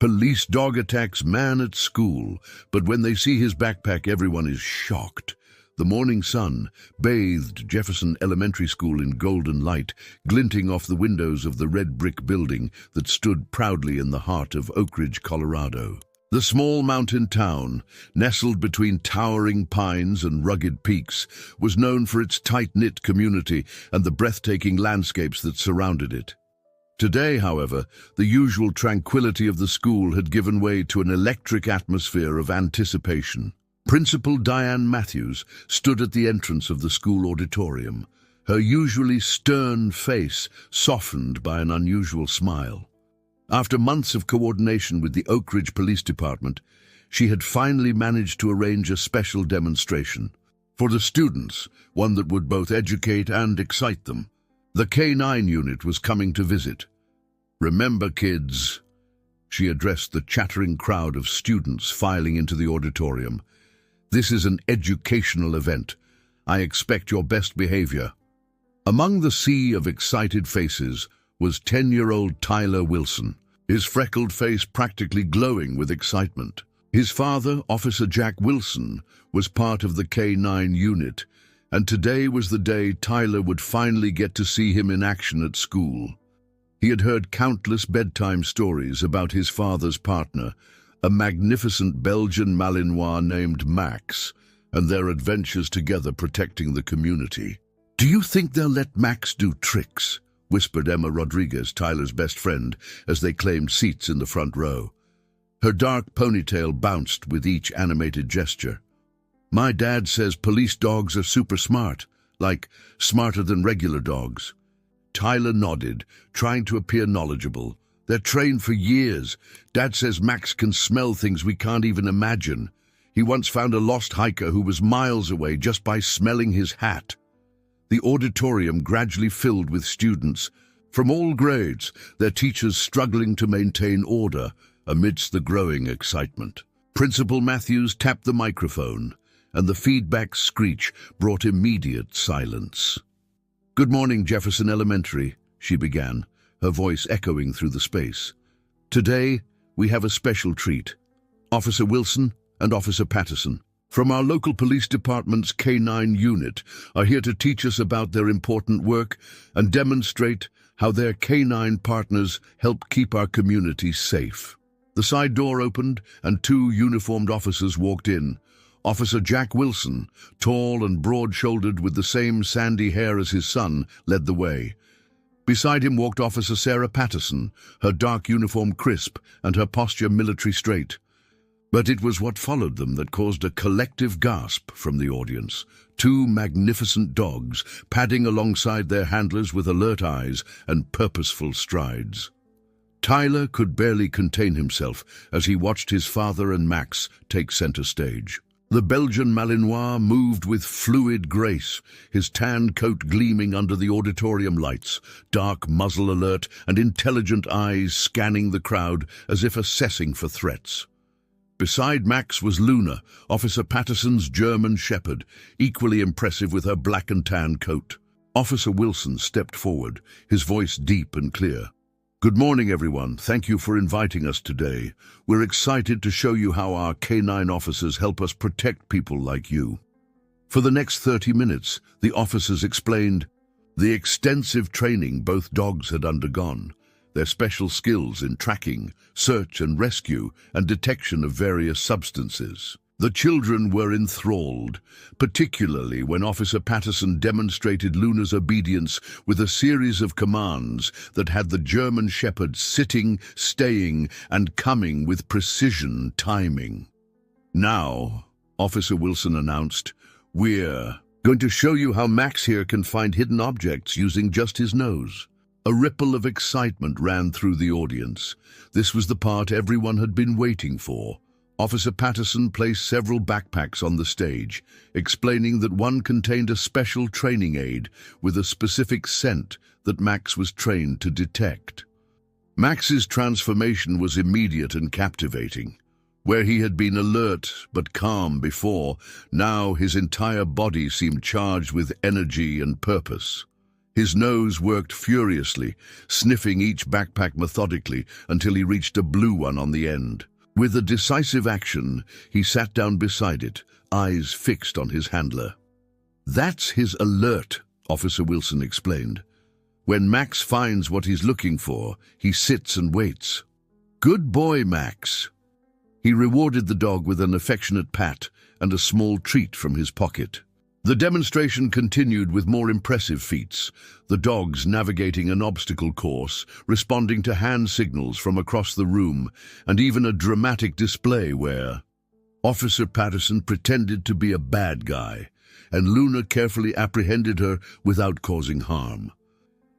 Police dog attacks man at school, but when they see his backpack, everyone is shocked. The morning sun bathed Jefferson Elementary School in golden light, glinting off the windows of the red brick building that stood proudly in the heart of Oak Ridge, Colorado. The small mountain town, nestled between towering pines and rugged peaks, was known for its tight-knit community and the breathtaking landscapes that surrounded it. Today, however, the usual tranquility of the school had given way to an electric atmosphere of anticipation. Principal Diane Matthews stood at the entrance of the school auditorium, her usually stern face softened by an unusual smile. After months of coordination with the Oak Ridge Police Department, she had finally managed to arrange a special demonstration. For the students, one that would both educate and excite them. The K-9 unit was coming to visit. "Remember, kids," she addressed the chattering crowd of students filing into the auditorium. "This is an educational event. I expect your best behavior." Among the sea of excited faces was 10-year-old Tyler Wilson, his freckled face practically glowing with excitement. His father, Officer Jack Wilson, was part of the K-9 unit, and today was the day Tyler would finally get to see him in action at school. He had heard countless bedtime stories about his father's partner, a magnificent Belgian Malinois named Max, and their adventures together protecting the community. "Do you think they'll let Max do tricks?" whispered Emma Rodriguez, Tyler's best friend, as they claimed seats in the front row. Her dark ponytail bounced with each animated gesture. "My dad says police dogs are super smart, like smarter than regular dogs." Tyler nodded, trying to appear knowledgeable. "They're trained for years. Dad says Max can smell things we can't even imagine. He once found a lost hiker who was miles away just by smelling his hat." The auditorium gradually filled with students from all grades, their teachers struggling to maintain order amidst the growing excitement. Principal Matthews tapped the microphone, and the feedback screech brought immediate silence. "Good morning, Jefferson Elementary," she began, her voice echoing through the space. "Today, we have a special treat. Officer Wilson and Officer Patterson, from our local police department's K-9 unit, are here to teach us about their important work and demonstrate how their K-9 partners help keep our community safe." The side door opened, and two uniformed officers walked in. Officer Jack Wilson, tall and broad-shouldered with the same sandy hair as his son, led the way. Beside him walked Officer Sarah Patterson, her dark uniform crisp and her posture military straight. But it was what followed them that caused a collective gasp from the audience. Two magnificent dogs, padding alongside their handlers with alert eyes and purposeful strides. Tyler could barely contain himself as he watched his father and Max take center stage. The Belgian Malinois moved with fluid grace, his tan coat gleaming under the auditorium lights, dark muzzle alert and intelligent eyes scanning the crowd as if assessing for threats. Beside Max was Luna, Officer Patterson's German Shepherd, equally impressive with her black and tan coat. Officer Wilson stepped forward, his voice deep and clear. "Good morning, everyone. Thank you for inviting us today. We're excited to show you how our K-9 officers help us protect people like you." For the next 30 minutes, the officers explained the extensive training both dogs had undergone, their special skills in tracking, search and rescue, and detection of various substances. The children were enthralled, particularly when Officer Patterson demonstrated Luna's obedience with a series of commands that had the German Shepherd sitting, staying, and coming with precision timing. "Now," Officer Wilson announced, "we're going to show you how Max here can find hidden objects using just his nose." A ripple of excitement ran through the audience. This was the part everyone had been waiting for. Officer Patterson placed several backpacks on the stage, explaining that one contained a special training aid with a specific scent that Max was trained to detect. Max's transformation was immediate and captivating. Where he had been alert but calm before, now his entire body seemed charged with energy and purpose. His nose worked furiously, sniffing each backpack methodically until he reached a blue one on the end. With a decisive action, he sat down beside it, eyes fixed on his handler. "That's his alert," Officer Wilson explained. "When Max finds what he's looking for, he sits and waits." "Good boy, Max." He rewarded the dog with an affectionate pat and a small treat from his pocket. The demonstration continued with more impressive feats, the dogs navigating an obstacle course, responding to hand signals from across the room, and even a dramatic display where Officer Patterson pretended to be a bad guy, and Luna carefully apprehended her without causing harm.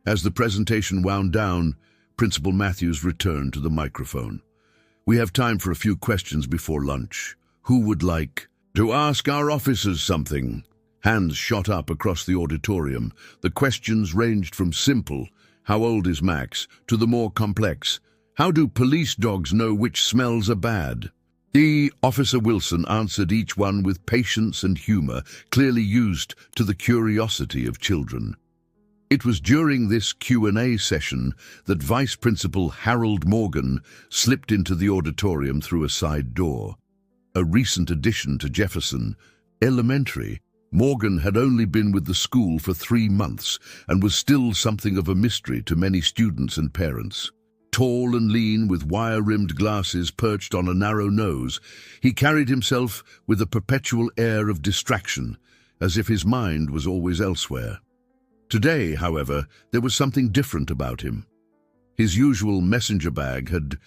As the presentation wound down, Principal Matthews returned to the microphone. "We have time for a few questions before lunch. Who would like to ask our officers something?" Hands shot up across the auditorium. The questions ranged from simple, "How old is Max?" to the more complex, "How do police dogs know which smells are bad?" Officer Wilson answered each one with patience and humor, clearly used to the curiosity of children. It was during this Q&A session that Vice Principal Harold Morgan slipped into the auditorium through a side door. A recent addition to Jefferson Elementary, Morgan had only been with the school for 3 months and was still something of a mystery to many students and parents. Tall and lean, with wire-rimmed glasses perched on a narrow nose, he carried himself with a perpetual air of distraction, as if his mind was always elsewhere. Today, however, there was something different about him. His usual messenger bag had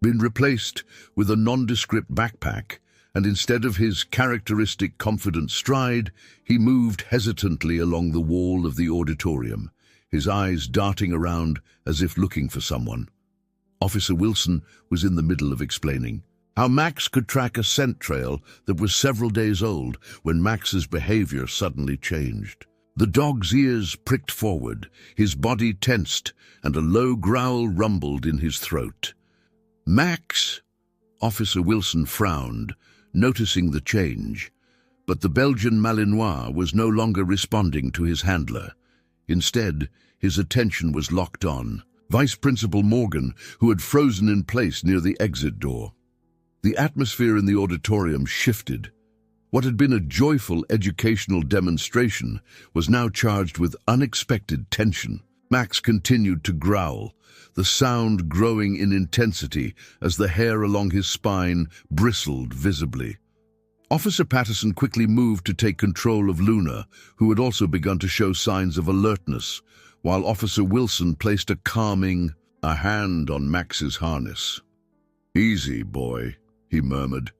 been replaced with a nondescript backpack, and instead of his characteristic confident stride, he moved hesitantly along the wall of the auditorium, his eyes darting around as if looking for someone. Officer Wilson was in the middle of explaining how Max could track a scent trail that was several days old when Max's behavior suddenly changed. The dog's ears pricked forward, his body tensed, and a low growl rumbled in his throat. "Max?" Officer Wilson frowned, noticing the change, but the Belgian Malinois was no longer responding to his handler. Instead, his attention was locked on Vice Principal Morgan, who had frozen in place near the exit door. The atmosphere in the auditorium shifted. What had been a joyful educational demonstration was now charged with unexpected tension. Max continued to growl, the sound growing in intensity as the hair along his spine bristled visibly. Officer Patterson quickly moved to take control of Luna, who had also begun to show signs of alertness, while Officer Wilson placed a hand on Max's harness. "Easy, boy," he murmured,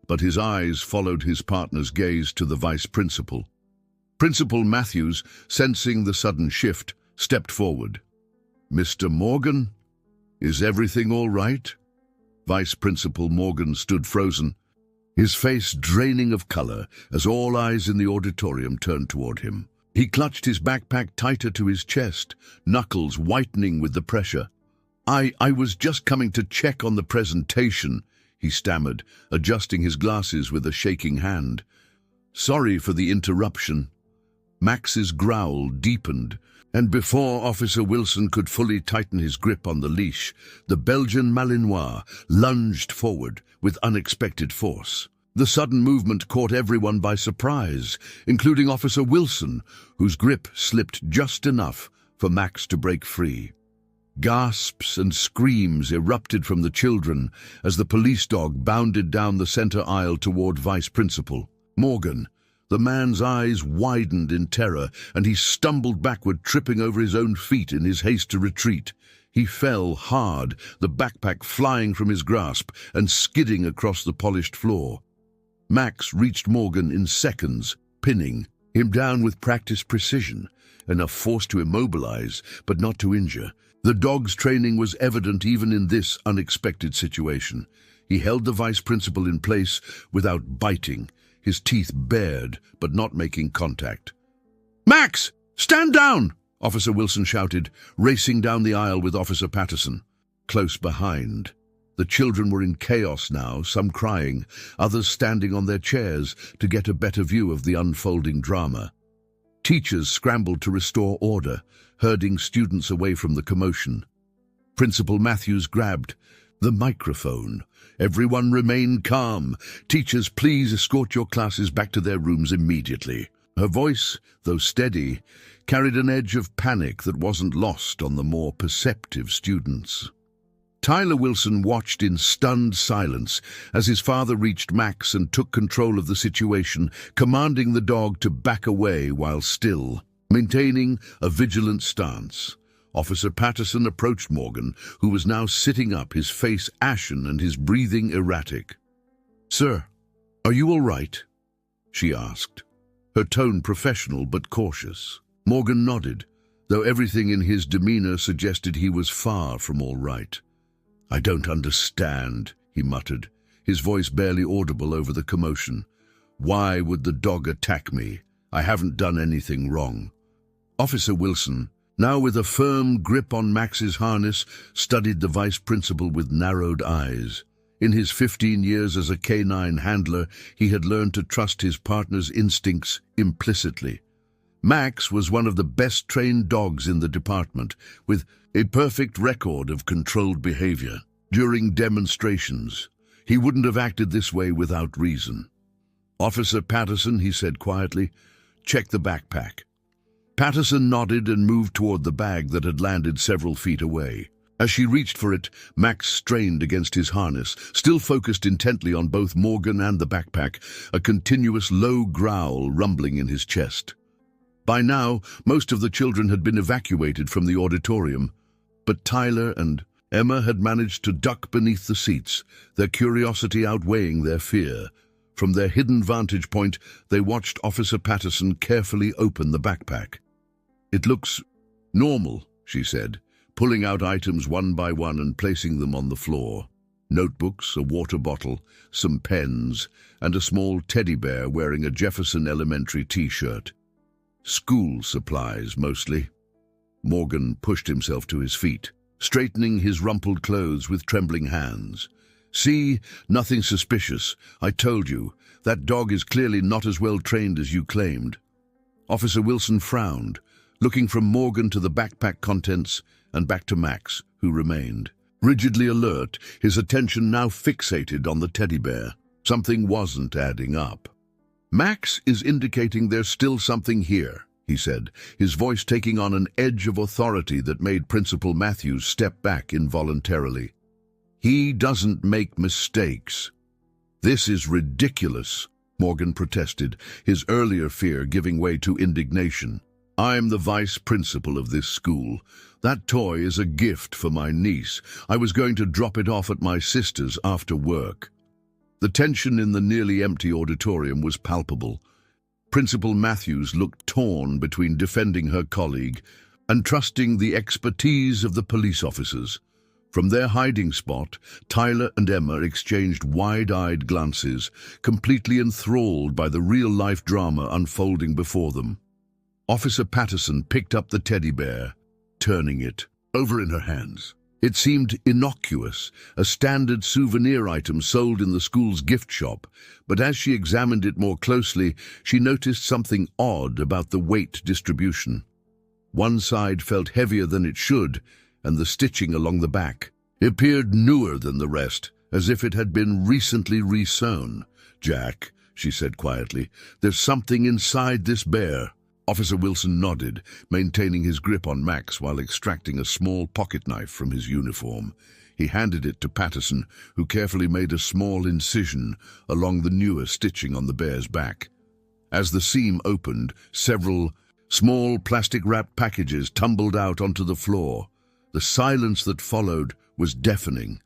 but his eyes followed his partner's gaze to the vice principal. Principal Matthews, sensing the sudden shift, stepped forward. "Mr. Morgan, is everything all right?" Vice Principal Morgan stood frozen, his face draining of color as all eyes in the auditorium turned toward him. He clutched his backpack tighter to his chest, knuckles whitening with the pressure. I was just coming to check on the presentation," he stammered, adjusting his glasses with a shaking hand. "Sorry for the interruption." Max's growl deepened, and before Officer Wilson could fully tighten his grip on the leash, the Belgian Malinois lunged forward with unexpected force. The sudden movement caught everyone by surprise, including Officer Wilson, whose grip slipped just enough for Max to break free. Gasps and screams erupted from the children as the police dog bounded down the center aisle toward Vice Principal Morgan. The man's eyes widened in terror, and he stumbled backward, tripping over his own feet in his haste to retreat. He fell hard, the backpack flying from his grasp and skidding across the polished floor. Max reached Morgan in seconds, pinning him down with practiced precision, enough force to immobilize, but not to injure. The dog's training was evident even in this unexpected situation. He held the vice principal in place without biting, his teeth bared but not making contact. "Max, stand down!" Officer Wilson shouted, racing down the aisle with Officer Patterson close behind. The children were in chaos now, some crying, others standing on their chairs to get a better view of the unfolding drama. Teachers scrambled to restore order, herding students away from the commotion. Principal Matthews grabbed the microphone. "Everyone remain calm. Teachers, please escort your classes back to their rooms immediately." Her voice, though steady, carried an edge of panic that wasn't lost on the more perceptive students. Tyler Wilson watched in stunned silence as his father reached Max and took control of the situation, commanding the dog to back away while still maintaining a vigilant stance. Officer Patterson approached Morgan, who was now sitting up, his face ashen and his breathing erratic. "Sir, are you all right?" she asked, her tone professional but cautious. Morgan nodded, though everything in his demeanor suggested he was far from all right. "I don't understand," he muttered, his voice barely audible over the commotion. "Why would the dog attack me? I haven't done anything wrong." Officer Wilson, now with a firm grip on Max's harness, studied the vice principal with narrowed eyes. In his 15 years as a canine handler, he had learned to trust his partner's instincts implicitly. Max was one of the best-trained dogs in the department, with a perfect record of controlled behavior. During demonstrations, he wouldn't have acted this way without reason. "Officer Patterson," he said quietly, "check the backpack." Patterson nodded and moved toward the bag that had landed several feet away. As she reached for it, Max strained against his harness, still focused intently on both Morgan and the backpack, a continuous low growl rumbling in his chest. By now, most of the children had been evacuated from the auditorium, but Tyler and Emma had managed to duck beneath the seats, their curiosity outweighing their fear. From their hidden vantage point, they watched Officer Patterson carefully open the backpack. "It looks normal," she said, pulling out items one by one and placing them on the floor. Notebooks, a water bottle, some pens, and a small teddy bear wearing a Jefferson Elementary t-shirt. "School supplies, mostly." Morgan pushed himself to his feet, straightening his rumpled clothes with trembling hands. "See, nothing suspicious. I told you, that dog is clearly not as well trained as you claimed." Officer Wilson frowned, looking from Morgan to the backpack contents and back to Max, who remained rigidly alert, his attention now fixated on the teddy bear. Something wasn't adding up. "Max is indicating there's still something here," he said, his voice taking on an edge of authority that made Principal Matthews step back involuntarily. "He doesn't make mistakes." "This is ridiculous," Morgan protested, his earlier fear giving way to indignation. "I'm the vice principal of this school. That toy is a gift for my niece. I was going to drop it off at my sister's after work." The tension in the nearly empty auditorium was palpable. Principal Matthews looked torn between defending her colleague and trusting the expertise of the police officers. From their hiding spot, Tyler and Emma exchanged wide-eyed glances, completely enthralled by the real-life drama unfolding before them. Officer Patterson picked up the teddy bear, turning it over in her hands. It seemed innocuous, a standard souvenir item sold in the school's gift shop, but as she examined it more closely, she noticed something odd about the weight distribution. One side felt heavier than it should, and the stitching along the back appeared newer than the rest, as if it had been recently resewn. "Jack," she said quietly, "there's something inside this bear." Officer Wilson nodded, maintaining his grip on Max while extracting a small pocket knife from his uniform. He handed it to Patterson, who carefully made a small incision along the newer stitching on the bear's back. As the seam opened, several small plastic-wrapped packages tumbled out onto the floor. The silence that followed was deafening.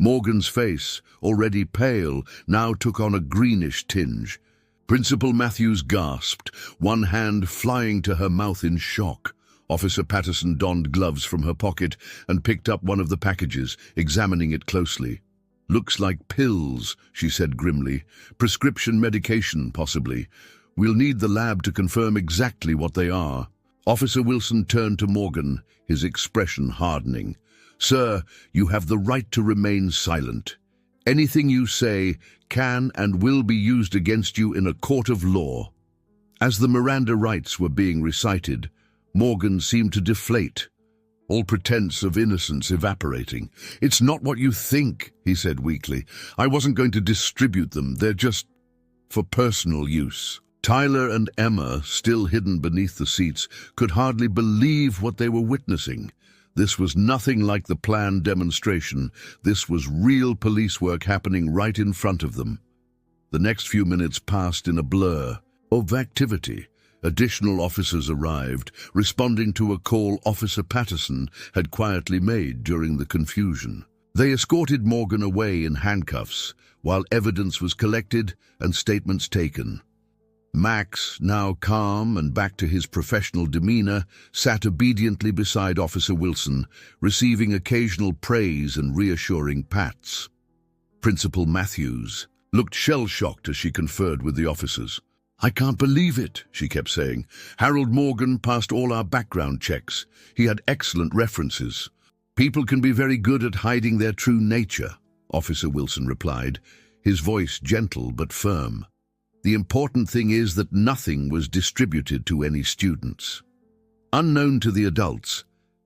Morgan's face, already pale, now took on a greenish tinge. Principal Matthews gasped, one hand flying to her mouth in shock. Officer Patterson donned gloves from her pocket and picked up one of the packages, examining it closely. "Looks like pills," she said grimly. "Prescription medication, possibly. We'll need the lab to confirm exactly what they are." Officer Wilson turned to Morgan, his expression hardening. "Sir, you have the right to remain silent. Anything you say can and will be used against you in a court of law." As the Miranda rights were being recited, Morgan seemed to deflate, all pretense of innocence evaporating. "It's not what you think," he said weakly. "I wasn't going to distribute them. They're just for personal use." Tyler and Emma, still hidden beneath the seats, could hardly believe what they were witnessing. This was nothing like the planned demonstration. This was real police work happening right in front of them. The next few minutes passed in a blur of activity. Additional officers arrived, responding to a call Officer Patterson had quietly made during the confusion. They escorted Morgan away in handcuffs, while evidence was collected and statements taken. Max, now calm and back to his professional demeanor, sat obediently beside Officer Wilson, receiving occasional praise and reassuring pats. Principal Matthews looked shell-shocked as she conferred with the officers. "I can't believe it," she kept saying. "Harold Morgan passed all our background checks. He had excellent references." "People can be very good at hiding their true nature," Officer Wilson replied, his voice gentle but firm. "The important thing is that nothing was distributed to any students." Unknown to the adults,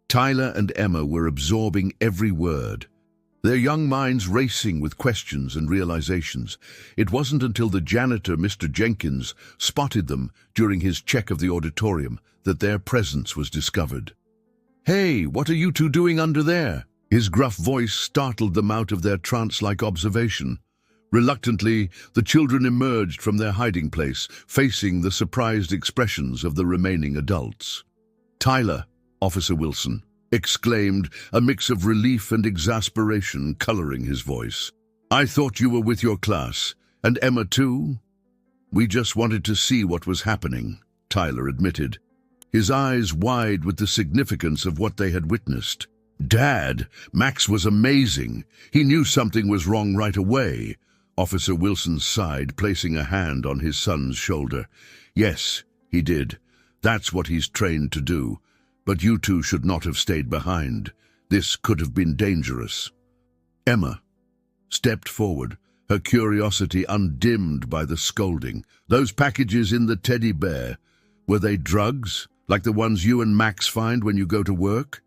Tyler and Emma were absorbing every word, their young minds racing with questions and realizations. It wasn't until the janitor, Mr. Jenkins, spotted them during his check of the auditorium that their presence was discovered. "Hey, what are you two doing under there?" His gruff voice startled them out of their trance-like observation. Reluctantly, the children emerged from their hiding place, facing the surprised expressions of the remaining adults. "Tyler," Officer Wilson exclaimed, a mix of relief and exasperation coloring his voice. "I thought you were with your class. And Emma too?" "We just wanted to see what was happening," Tyler admitted, his eyes wide with the significance of what they had witnessed. "Dad, Max was amazing. He knew something was wrong right away." Officer Wilson sighed, placing a hand on his son's shoulder. "Yes, he did. That's what he's trained to do. But you two should not have stayed behind. This could have been dangerous." Emma stepped forward, her curiosity undimmed by the scolding. "Those packages in the teddy bear, were they drugs, like the ones you and Max find when you go to work?"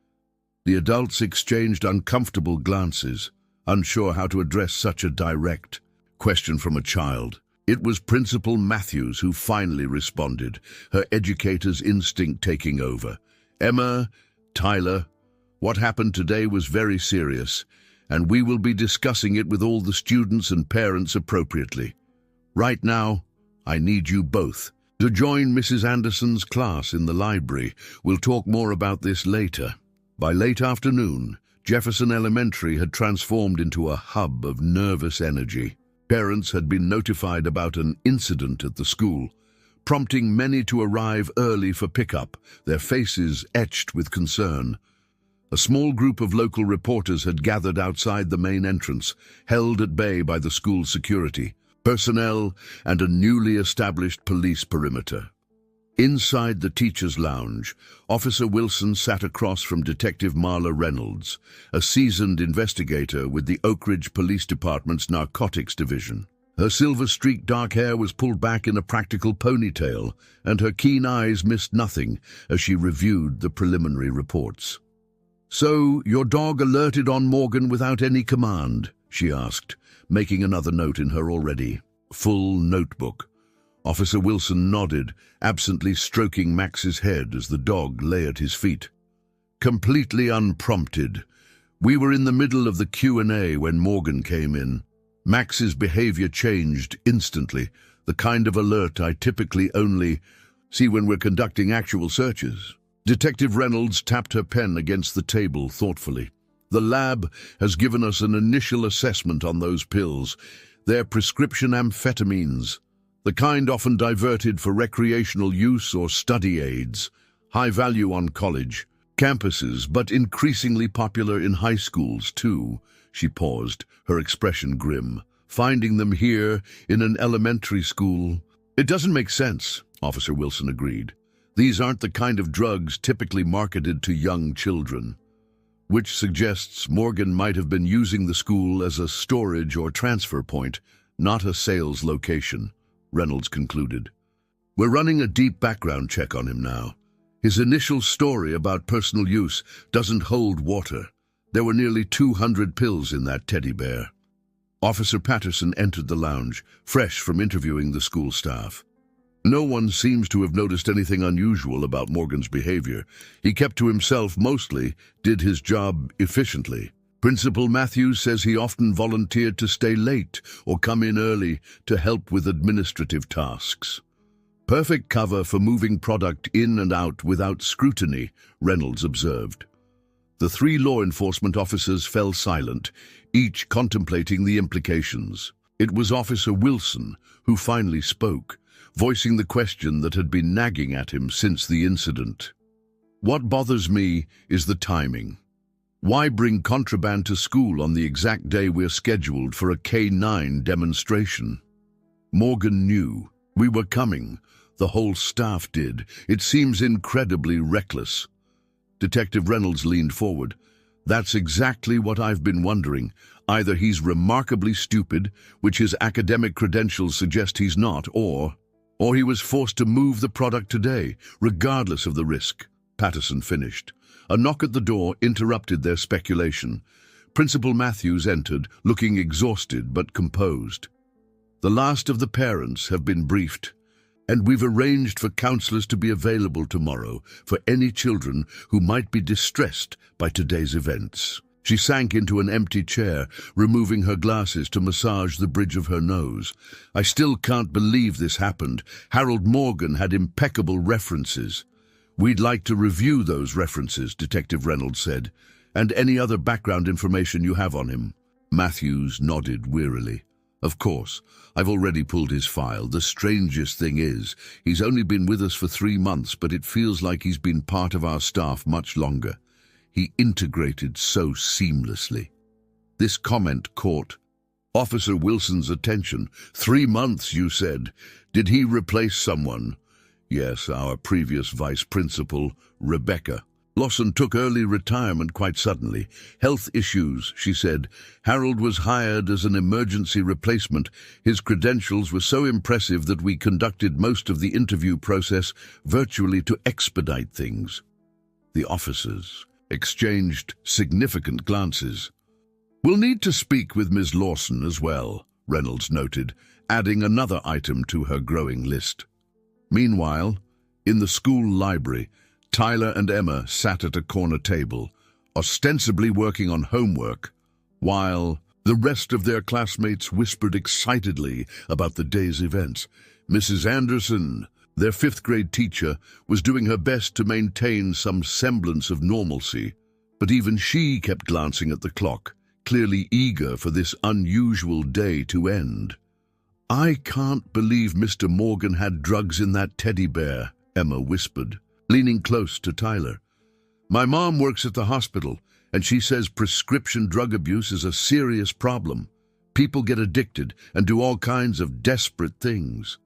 The adults exchanged uncomfortable glances, unsure how to address such a direct question from a child. It was Principal Matthews who finally responded, her educator's instinct taking over. "Emma, Tyler, what happened today was very serious, and we will be discussing it with all the students and parents appropriately. Right now, I need you both to join Mrs. Anderson's class in the library. We'll talk more about this later." By late afternoon, Jefferson Elementary had transformed into a hub of nervous energy. Parents had been notified about an incident at the school, prompting many to arrive early for pickup, their faces etched with concern. A small group of local reporters had gathered outside the main entrance, held at bay by the school security, personnel, and a newly established police perimeter. Inside the teacher's lounge, Officer Wilson sat across from Detective Marla Reynolds, a seasoned investigator with the Oak Ridge Police Department's Narcotics Division. Her silver-streaked dark hair was pulled back in a practical ponytail, and her keen eyes missed nothing as she reviewed the preliminary reports. "So, your dog alerted on Morgan without any command?" she asked, making another note in her already full notebook. Officer Wilson nodded, absently stroking Max's head as the dog lay at his feet. "Completely unprompted. We were in the middle of the Q&A when Morgan came in. Max's behavior changed instantly, the kind of alert I typically only see when we're conducting actual searches." Detective Reynolds tapped her pen against the table thoughtfully. "The lab has given us an initial assessment on those pills. They're prescription amphetamines, the kind often diverted for recreational use or study aids, high value on college campuses, but increasingly popular in high schools too." She paused, her expression grim. "Finding them here in an elementary school? It doesn't make sense," Officer Wilson agreed. "These aren't the kind of drugs typically marketed to young children." Which suggests Morgan might have been using the school as a storage or transfer point, not a sales location, Reynolds concluded. We're running a deep background check on him now. His initial story about personal use doesn't hold water. There were nearly 200 pills in that teddy bear. Officer Patterson entered the lounge, fresh from interviewing the school staff. No one seems to have noticed anything unusual about Morgan's behavior. He kept to himself mostly, did his job efficiently. Principal Matthews says he often volunteered to stay late or come in early to help with administrative tasks. Perfect cover for moving product in and out without scrutiny, Reynolds observed. The three law enforcement officers fell silent, each contemplating the implications. It was Officer Wilson who finally spoke, voicing the question that had been nagging at him since the incident. What bothers me is the timing. Why bring contraband to school on the exact day we're scheduled for a K-9 demonstration? Morgan knew. We were coming. The whole staff did. It seems incredibly reckless. Detective Reynolds leaned forward. That's exactly what I've been wondering. Either he's remarkably stupid, which his academic credentials suggest he's not, or he was forced to move the product today, regardless of the risk. Patterson finished. A knock at the door interrupted their speculation. Principal Matthews entered, looking exhausted but composed. The last of the parents have been briefed, and we've arranged for counselors to be available tomorrow for any children who might be distressed by today's events. She sank into an empty chair, removing her glasses to massage the bridge of her nose. I still can't believe this happened. Harold Morgan had impeccable references. We'd like to review those references, Detective Reynolds said, and any other background information you have on him. Matthews nodded wearily. Of course, I've already pulled his file. The strangest thing is, he's only been with us for 3 months, but it feels like he's been part of our staff much longer. He integrated so seamlessly. This comment caught Officer Wilson's attention. 3 months, you said. Did he replace someone? Yes, our previous vice principal, Rebecca. Lawson took early retirement quite suddenly. Health issues, she said. Harold was hired as an emergency replacement. His credentials were so impressive that we conducted most of the interview process virtually to expedite things. The officers exchanged significant glances. We'll need to speak with Ms. Lawson as well, Reynolds noted, adding another item to her growing list. Meanwhile, in the school library, Tyler and Emma sat at a corner table, ostensibly working on homework, while the rest of their classmates whispered excitedly about the day's events. Mrs. Anderson, their 5th-grade teacher, was doing her best to maintain some semblance of normalcy, but even she kept glancing at the clock, clearly eager for this unusual day to end. I can't believe Mr. Morgan had drugs in that teddy bear, Emma whispered, leaning close to Tyler. My mom works at the hospital, and she says prescription drug abuse is a serious problem. People get addicted and do all kinds of desperate things.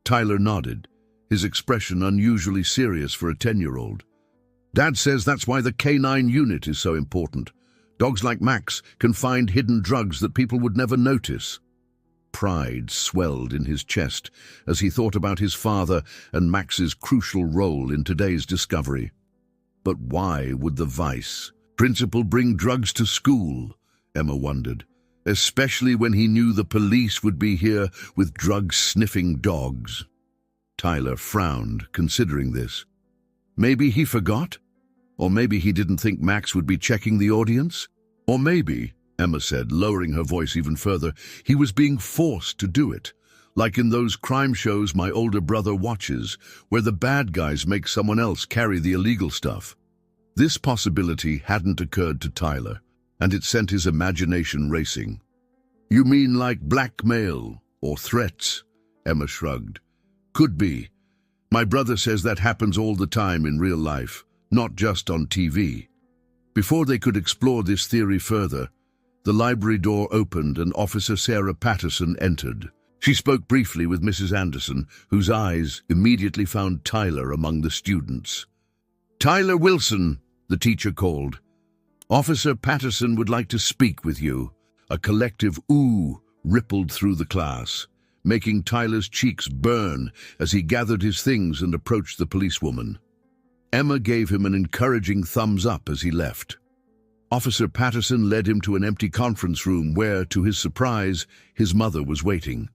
Tyler nodded, his expression unusually serious for a 10-year-old. Dad says that's why the K-9 unit is so important. Dogs like Max can find hidden drugs that people would never notice. Pride swelled in his chest as he thought about his father and Max's crucial role in today's discovery. But why would the vice principal bring drugs to school? Emma wondered, especially when he knew the police would be here with drug-sniffing dogs. Tyler frowned, considering this. Maybe he forgot? Or maybe he didn't think Max would be checking the audience? Or maybe, Emma said, lowering her voice even further, he was being forced to do it, like in those crime shows my older brother watches, where the bad guys make someone else carry the illegal stuff. This possibility hadn't occurred to Tyler, and it sent his imagination racing. You mean like blackmail or threats? Emma shrugged. Could be. My brother says that happens all the time in real life, not just on TV. Before they could explore this theory further, the library door opened and Officer Sarah Patterson entered. She spoke briefly with Mrs. Anderson, whose eyes immediately found Tyler among the students. Tyler Wilson, the teacher called. Officer Patterson would like to speak with you. A collective ooh rippled through the class. making Tyler's cheeks burn as he gathered his things and approached the policewoman. Emma gave him an encouraging thumbs up as he left. Officer Patterson led him to an empty conference room where, to his surprise, his mother was waiting.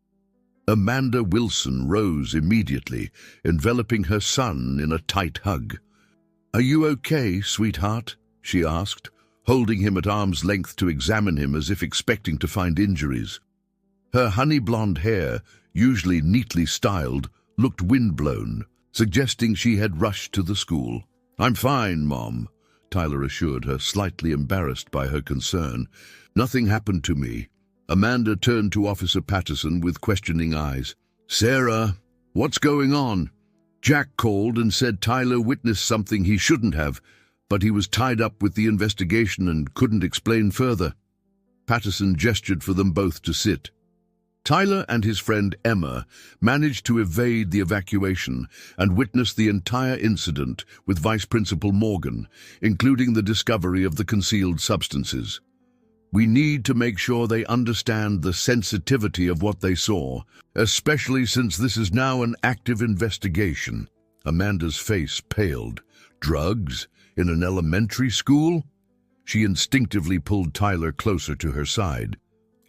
Amanda Wilson rose immediately, enveloping her son in a tight hug. "Are you okay, sweetheart?" she asked, holding him at arm's length to examine him as if expecting to find injuries. Her honey-blonde hair, usually neatly styled, looked windblown, suggesting she had rushed to the school. "I'm fine, Mom," Tyler assured her, slightly embarrassed by her concern. "Nothing happened to me." Amanda turned to Officer Patterson with questioning eyes. "Sarah, what's going on?" "Jack called and said Tyler witnessed something he shouldn't have, but he was tied up with the investigation and couldn't explain further." Patterson gestured for them both to sit. Tyler and his friend Emma managed to evade the evacuation and witnessed the entire incident with Vice Principal Morgan, including the discovery of the concealed substances. "We need to make sure they understand the sensitivity of what they saw, especially since this is now an active investigation." Amanda's face paled. "Drugs? In an elementary school?" She instinctively pulled Tyler closer to her side.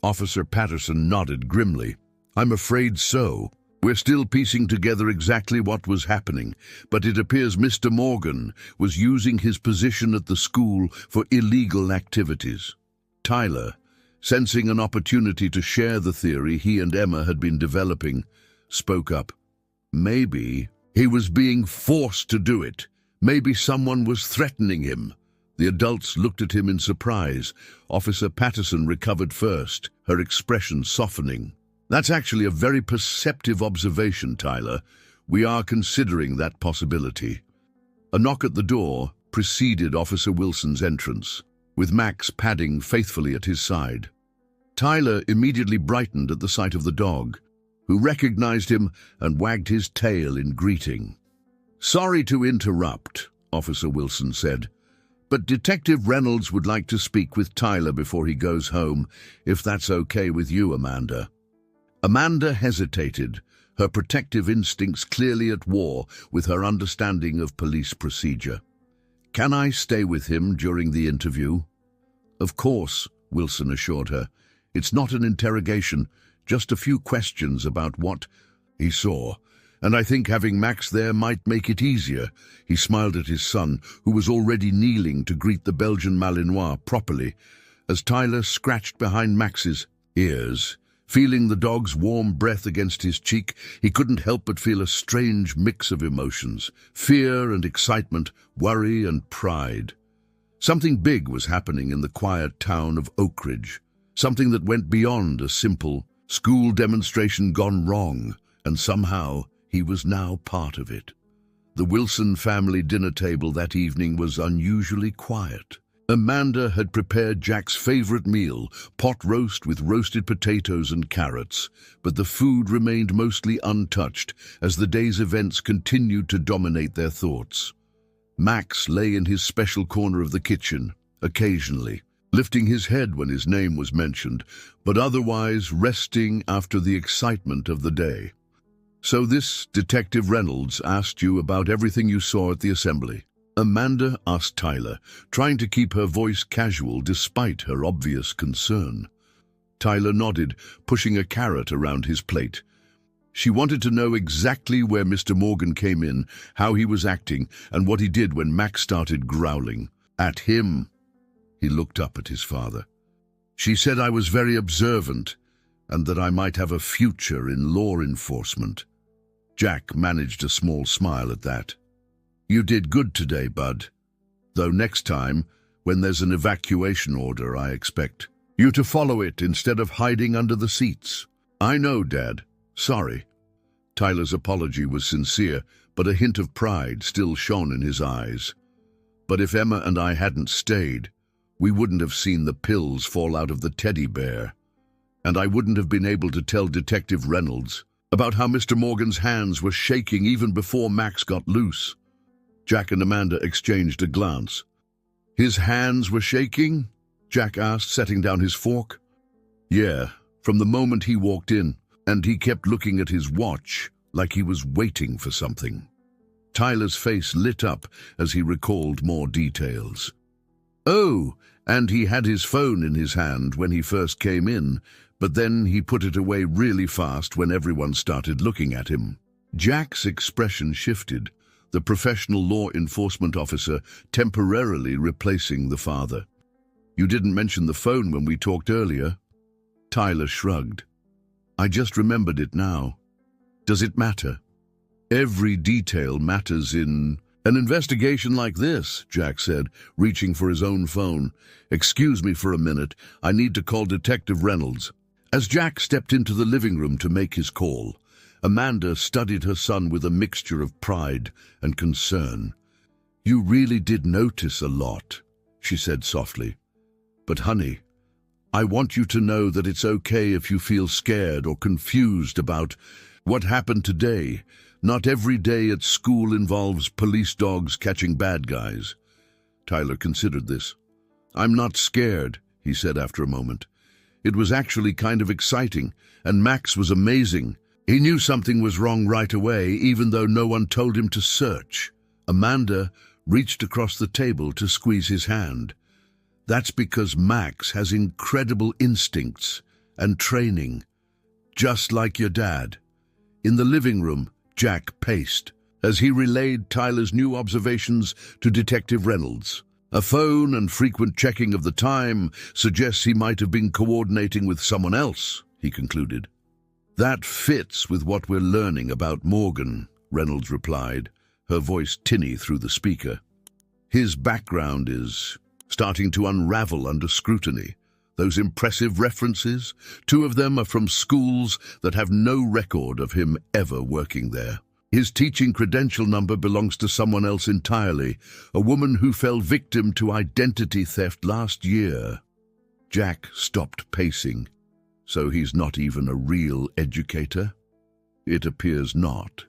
Officer Patterson nodded grimly. "I'm afraid so. We're still piecing together exactly what was happening, but it appears Mr. Morgan was using his position at the school for illegal activities." Tyler, sensing an opportunity to share the theory he and Emma had been developing, spoke up. "Maybe he was being forced to do it. Maybe someone was threatening him." The adults looked at him in surprise. Officer Patterson recovered first, her expression softening. "That's actually a very perceptive observation, Tyler. We are considering that possibility." A knock at the door preceded Officer Wilson's entrance, with Max padding faithfully at his side. Tyler immediately brightened at the sight of the dog, who recognized him and wagged his tail in greeting. "Sorry to interrupt," Officer Wilson said, "but Detective Reynolds would like to speak with Tyler before he goes home, if that's okay with you, Amanda." Amanda hesitated, her protective instincts clearly at war with her understanding of police procedure. "Can I stay with him during the interview?" "Of course," Wilson assured her. "It's not an interrogation, just a few questions about what he saw. And I think having Max there might make it easier." He smiled at his son, who was already kneeling to greet the Belgian Malinois properly, as Tyler scratched behind Max's ears. Feeling the dog's warm breath against his cheek, he couldn't help but feel a strange mix of emotions: fear and excitement, worry and pride. Something big was happening in the quiet town of Oak Ridge, something that went beyond a simple school demonstration gone wrong, and somehow he was now part of it. The Wilson family dinner table that evening was unusually quiet. Amanda had prepared Jack's favorite meal, pot roast with roasted potatoes and carrots, but the food remained mostly untouched as the day's events continued to dominate their thoughts. Max lay in his special corner of the kitchen, occasionally lifting his head when his name was mentioned, but otherwise resting after the excitement of the day. "So this Detective Reynolds asked you about everything you saw at the assembly?" Amanda asked Tyler, trying to keep her voice casual despite her obvious concern. Tyler nodded, pushing a carrot around his plate. She wanted to know exactly where Mr. Morgan came in, how he was acting, and what he did when Max started growling at him. He looked up at his father. "She said I was very observant, and that I might have a future in law enforcement." Jack managed a small smile at that. "You did good today, Bud. Though next time, when there's an evacuation order, I expect you to follow it instead of hiding under the seats." "I know, Dad. Sorry." Tyler's apology was sincere, but a hint of pride still shone in his eyes. "But if Emma and I hadn't stayed, we wouldn't have seen the pills fall out of the teddy bear. And I wouldn't have been able to tell Detective Reynolds about how Mr. Morgan's hands were shaking even before Max got loose." Jack and Amanda exchanged a glance. "His hands were shaking?" Jack asked, setting down his fork. "Yeah, from the moment he walked in. and he kept looking at his watch like he was waiting for something. Tyler's face lit up as he recalled more details. Oh, and he had his phone in his hand when he first came in, but then he put it away really fast when everyone started looking at him. Jack's expression shifted, the professional law enforcement officer temporarily replacing the father. You didn't mention the phone when we talked earlier. Tyler shrugged. I just remembered it now. Does it matter? Every detail matters in an investigation like this, Jack said, reaching for his own phone. Excuse me for a minute. I need to call Detective Reynolds. As Jack stepped into the living room to make his call, Amanda studied her son with a mixture of pride and concern. You really did notice a lot, she said softly. But honey, I want you to know that it's okay if you feel scared or confused about what happened today. Not every day at school involves police dogs catching bad guys. Tyler considered this. I'm not scared, he said after a moment. It was actually kind of exciting, and Max was amazing. He knew something was wrong right away, even though no one told him to search. Amanda reached across the table to squeeze his hand. That's because Max has incredible instincts and training, just like your dad. In the living room, Jack paced as he relayed Tyler's new observations to Detective Reynolds. A phone and frequent checking of the time suggests he might have been coordinating with someone else, he concluded. That fits with what we're learning about Morgan, Reynolds replied, her voice tinny through the speaker. His background is starting to unravel under scrutiny. Those impressive references, 2 of them are from schools that have no record of him ever working there. His teaching credential number belongs to someone else entirely, a woman who fell victim to identity theft last year. Jack stopped pacing. So he's not even a real educator? It appears not.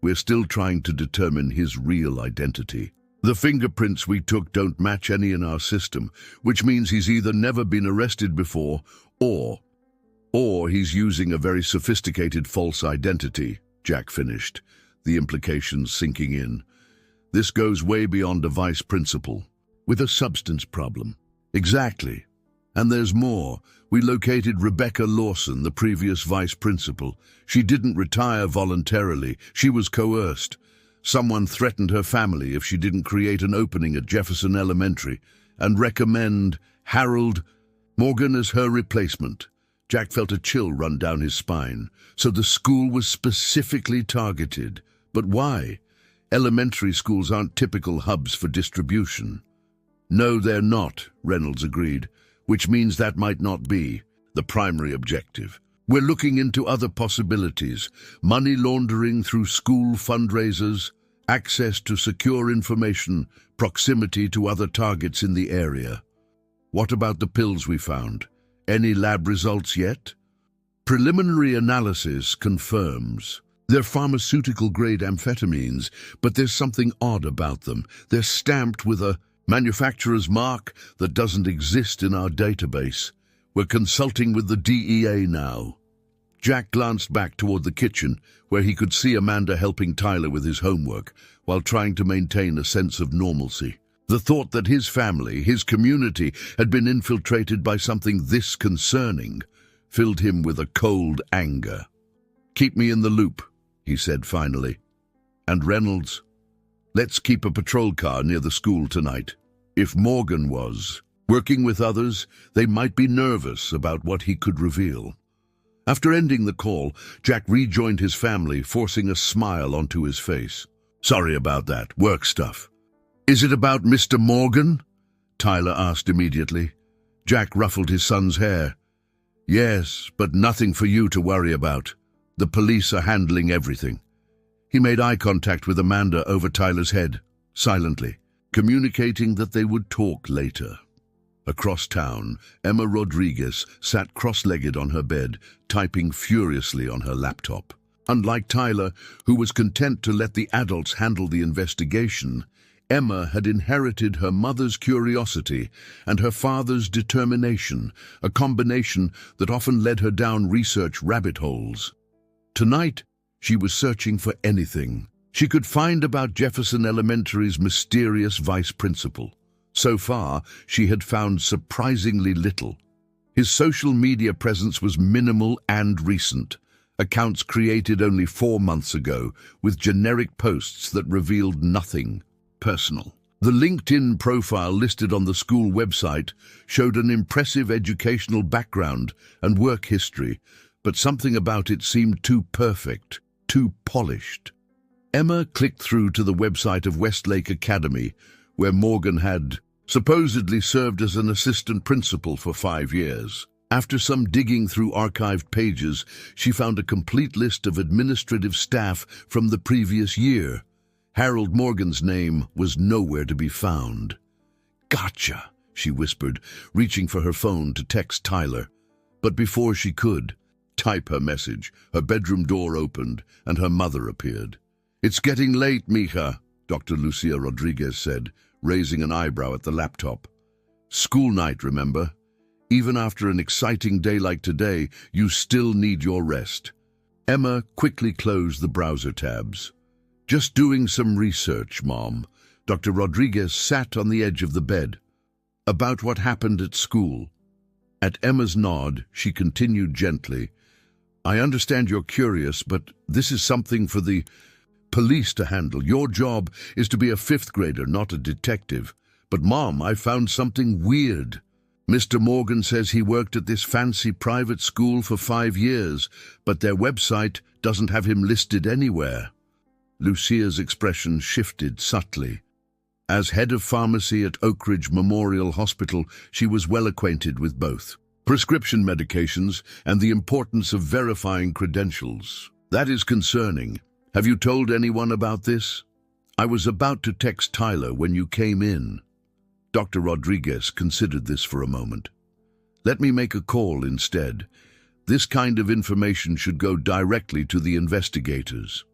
We're still trying to determine his real identity. The fingerprints we took don't match any in our system, which means he's either never been arrested before, or he's using a very sophisticated false identity, Jack finished, the implications sinking in. This goes way beyond a vice principal, with a substance problem. Exactly. And there's more. We located Rebecca Lawson, the previous vice principal. She didn't retire voluntarily. She was coerced. Someone threatened her family if she didn't create an opening at Jefferson Elementary and recommend Harold Morgan as her replacement. Jack felt a chill run down his spine. So the school was specifically targeted. But why? Elementary schools aren't typical hubs for distribution. No, they're not, Reynolds agreed, which means that might not be the primary objective. We're looking into other possibilities: money laundering through school fundraisers, access to secure information, proximity to other targets in the area. What about the pills we found? Any lab results yet? Preliminary analysis confirms they're pharmaceutical-grade amphetamines, but there's something odd about them. They're stamped with a manufacturer's mark that doesn't exist in our database. We're consulting with the DEA now. Jack glanced back toward the kitchen, where he could see Amanda helping Tyler with his homework, while trying to maintain a sense of normalcy. The thought that his family, his community, had been infiltrated by something this concerning filled him with a cold anger. "Keep me in the loop," he said finally. "And Reynolds, let's keep a patrol car near the school tonight. If Morgan was working with others, they might be nervous about what he could reveal." After ending the call, Jack rejoined his family, forcing a smile onto his face. "Sorry about that, work stuff." "Is it about Mr. Morgan?" Tyler asked immediately. Jack ruffled his son's hair. "Yes, but nothing for you to worry about. The police are handling everything." He made eye contact with Amanda over Tyler's head, silently, communicating that they would talk later. Across town, Emma Rodriguez sat cross-legged on her bed, typing furiously on her laptop. Unlike Tyler, who was content to let the adults handle the investigation, Emma had inherited her mother's curiosity and her father's determination, a combination that often led her down research rabbit holes. Tonight, she was searching for anything she could find about Jefferson Elementary's mysterious vice principal. So far, she had found surprisingly little. His social media presence was minimal and recent. Accounts created only 4 months ago, with generic posts that revealed nothing personal. The LinkedIn profile listed on the school website showed an impressive educational background and work history, but something about it seemed too perfect, too polished. Emma clicked through to the website of Westlake Academy, where Morgan had supposedly served as an assistant principal for 5 years. After some digging through archived pages, she found a complete list of administrative staff from the previous year. Harold Morgan's name was nowhere to be found. "Gotcha," she whispered, reaching for her phone to text Tyler. But before she could type her message, her bedroom door opened and her mother appeared. "It's getting late, mija," Dr. Lucia Rodriguez said, raising an eyebrow at the laptop. "School night, remember? Even after an exciting day like today, you still need your rest." Emma quickly closed the browser tabs. "Just doing some research, Mom." Dr. Rodriguez sat on the edge of the bed. "About what happened at school." At Emma's nod, she continued gently, "I understand you're curious, but this is something for the police to handle. Your job is to be a 5th grader, not a detective. But Mom, I found something weird. Mr. Morgan says he worked at this fancy private school for 5 years, but their website doesn't have him listed anywhere." Lucia's expression shifted subtly. As head of pharmacy at Oak Ridge Memorial Hospital, she was well acquainted with both prescription medications and the importance of verifying credentials. "That is concerning. Have you told anyone about this?" "I was about to text Tyler when you came in." Dr. Rodriguez considered this for a moment. "Let me make a call instead. This kind of information should go directly to the investigators."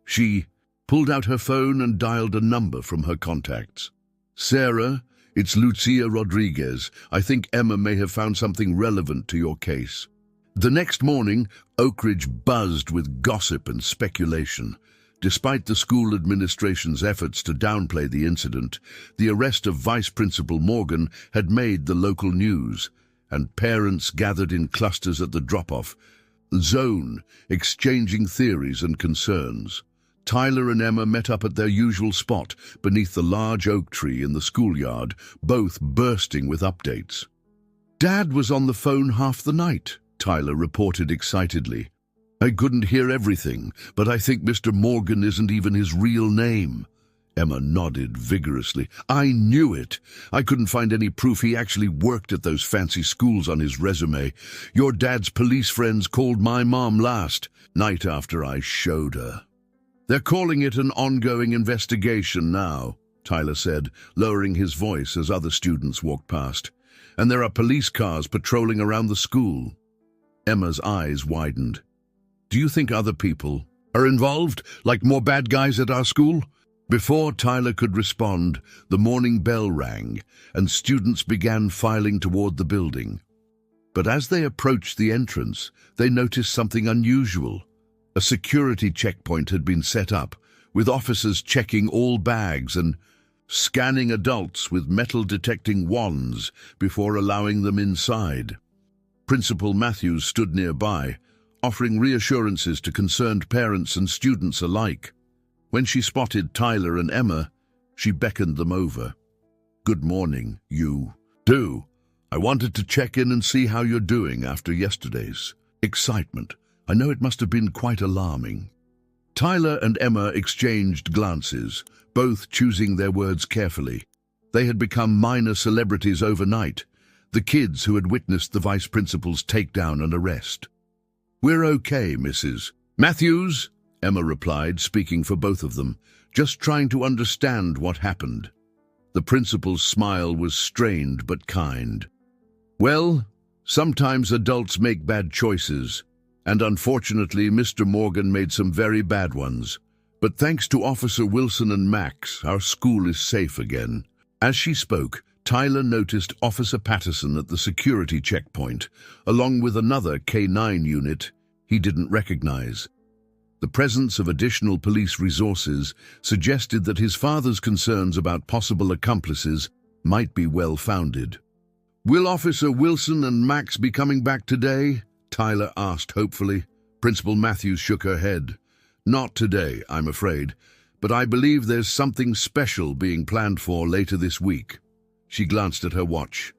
She pulled out her phone and dialed a number from her contacts. "Sarah, it's Lucia Rodriguez. I think Emma may have found something relevant to your case." The next morning, Oak Ridge buzzed with gossip and speculation. Despite the school administration's efforts to downplay the incident, the arrest of Vice Principal Morgan had made the local news, and parents gathered in clusters at the drop-off zone, exchanging theories and concerns. Tyler and Emma met up at their usual spot beneath the large oak tree in the schoolyard, both bursting with updates. "Dad was on the phone half the night," Tyler reported excitedly. "I couldn't hear everything, but I think Mr. Morgan isn't even his real name." Emma nodded vigorously. "I knew it. I couldn't find any proof he actually worked at those fancy schools on his resume. Your dad's police friends called my mom last night after I showed her." "They're calling it an ongoing investigation now," Tyler said, lowering his voice as other students walked past. "And there are police cars patrolling around the school." Emma's eyes widened. "Do you think other people are involved, like more bad guys at our school?" Before Tyler could respond, the morning bell rang, and students began filing toward the building. But as they approached the entrance, they noticed something unusual. A security checkpoint had been set up, with officers checking all bags and scanning adults with metal-detecting wands before allowing them inside. Principal Matthews stood nearby, offering reassurances to concerned parents and students alike. When she spotted Tyler and Emma, she beckoned them over. "Good morning, you two. I wanted to check in and see how you're doing after yesterday's excitement. I know it must have been quite alarming." Tyler and Emma exchanged glances, both choosing their words carefully. They had become minor celebrities overnight, the kids who had witnessed the vice principal's takedown and arrest. "We're okay, Mrs. Matthews," Emma replied, speaking for both of them, "just trying to understand what happened." The principal's smile was strained but kind. "Well, sometimes adults make bad choices, and unfortunately Mr. Morgan made some very bad ones. But thanks to Officer Wilson and Max, our school is safe again. As she spoke, Tyler noticed Officer Patterson at the security checkpoint, along with another K9 unit he didn't recognize. The presence of additional police resources suggested that his father's concerns about possible accomplices might be well-founded. "Will Officer Wilson and Max be coming back today?" Tyler asked hopefully. Principal Matthews shook her head. "Not today, I'm afraid, but I believe there's something special being planned for later this week." She glanced at her watch.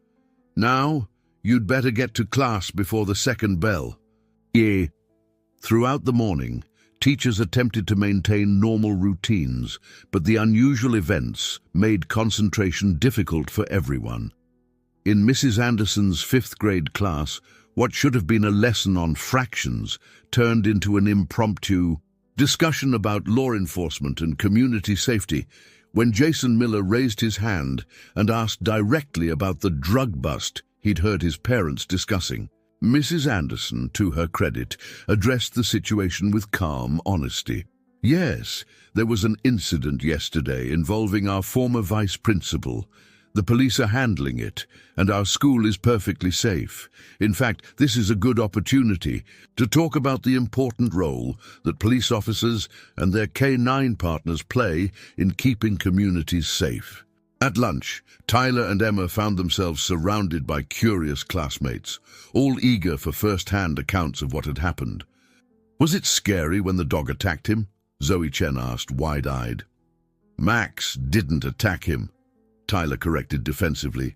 "Now, you'd better get to class before the second bell." "Yeah." Throughout the morning, teachers attempted to maintain normal routines, but the unusual events made concentration difficult for everyone. In Mrs. Anderson's fifth-grade class, what should have been a lesson on fractions turned into an impromptu discussion about law enforcement and community safety when Jason Miller raised his hand and asked directly about the drug bust he'd heard his parents discussing. Mrs. Anderson, to her credit, addressed the situation with calm honesty. "Yes, there was an incident yesterday involving our former vice principal. The police are handling it, and our school is perfectly safe. In fact, this is a good opportunity to talk about the important role that police officers and their K9 partners play in keeping communities safe." At lunch, Tyler and Emma found themselves surrounded by curious classmates, all eager for first-hand accounts of what had happened. "Was it scary when the dog attacked him?" Zoe Chen asked, wide-eyed. "Max didn't attack him," Tyler corrected defensively.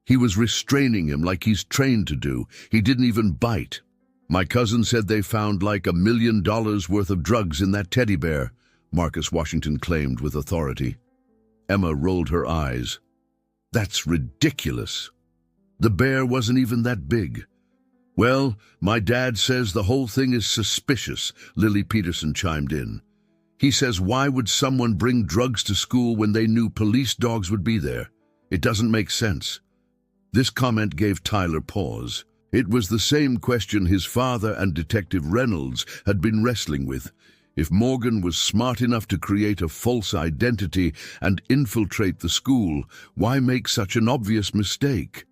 "He was restraining him like he's trained to do. He didn't even bite. My cousin said they found like $1 million worth of drugs in that teddy bear," Marcus Washington claimed with authority. Emma rolled her eyes. "That's ridiculous. The bear wasn't even that big." "Well, my dad says the whole thing is suspicious," Lily Peterson chimed in. "He says, why would someone bring drugs to school when they knew police dogs would be there? It doesn't make sense." This comment gave Tyler pause. It was the same question his father and Detective Reynolds had been wrestling with. If Morgan was smart enough to create a false identity and infiltrate the school, why make such an obvious mistake?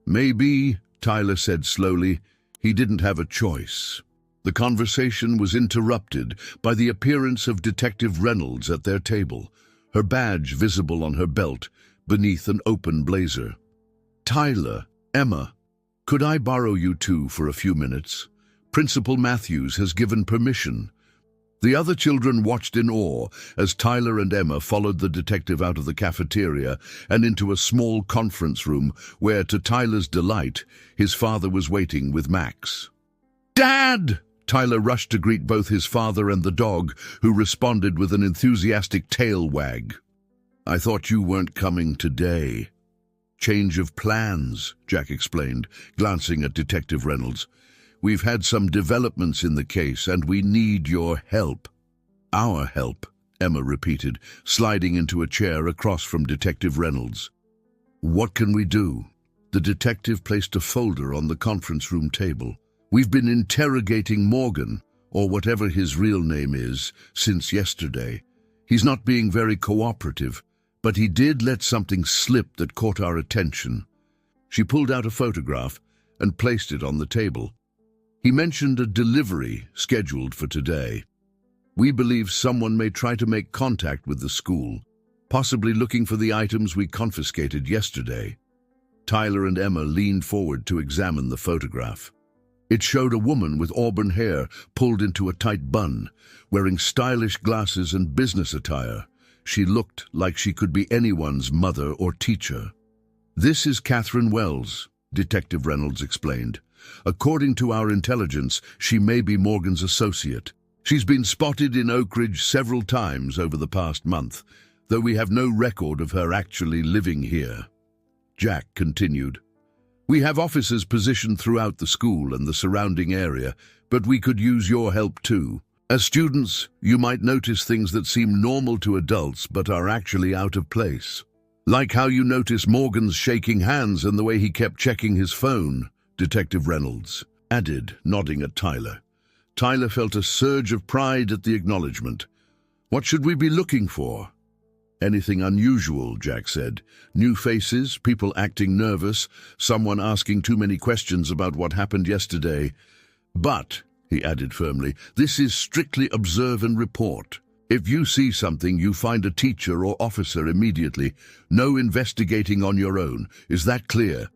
"Maybe," Tyler said slowly, "he didn't have a choice." The conversation was interrupted by the appearance of Detective Reynolds at their table, her badge visible on her belt beneath an open blazer. "Tyler, Emma, could I borrow you two for a few minutes? Principal Matthews has given permission." The other children watched in awe as Tyler and Emma followed the detective out of the cafeteria and into a small conference room where, to Tyler's delight, his father was waiting with Max. "Dad!" Tyler rushed to greet both his father and the dog, who responded with an enthusiastic tail wag. "I thought you weren't coming today." "Change of plans," Jack explained, glancing at Detective Reynolds. "We've had some developments in the case, and we need your help." "Our help," Emma repeated, sliding into a chair across from Detective Reynolds. "What can we do?" The detective placed a folder on the conference room table. "We've been interrogating Morgan, or whatever his real name is, since yesterday. He's not being very cooperative, but he did let something slip that caught our attention." She pulled out a photograph and placed it on the table. "He mentioned a delivery scheduled for today. We believe someone may try to make contact with the school, possibly looking for the items we confiscated yesterday." Tyler and Emma leaned forward to examine the photograph. It showed a woman with auburn hair pulled into a tight bun, wearing stylish glasses and business attire. She looked like she could be anyone's mother or teacher. "This is Catherine Wells," Detective Reynolds explained. "According to our intelligence, she may be Morgan's associate. She's been spotted in Oak Ridge several times over the past month, though we have no record of her actually living here." Jack continued. "We have officers positioned throughout the school and the surrounding area, but we could use your help too. As students, you might notice things that seem normal to adults but are actually out of place. Like how you notice Morgan's shaking hands and the way he kept checking his phone," Detective Reynolds added, nodding at Tyler. Tyler felt a surge of pride at the acknowledgement. What should we be looking for? Anything unusual, Jack said. New faces, people acting nervous, someone asking too many questions about what happened yesterday. But, he added firmly, this is strictly observe and report. If you see something, you find a teacher or officer immediately. No investigating on your own. Is that clear?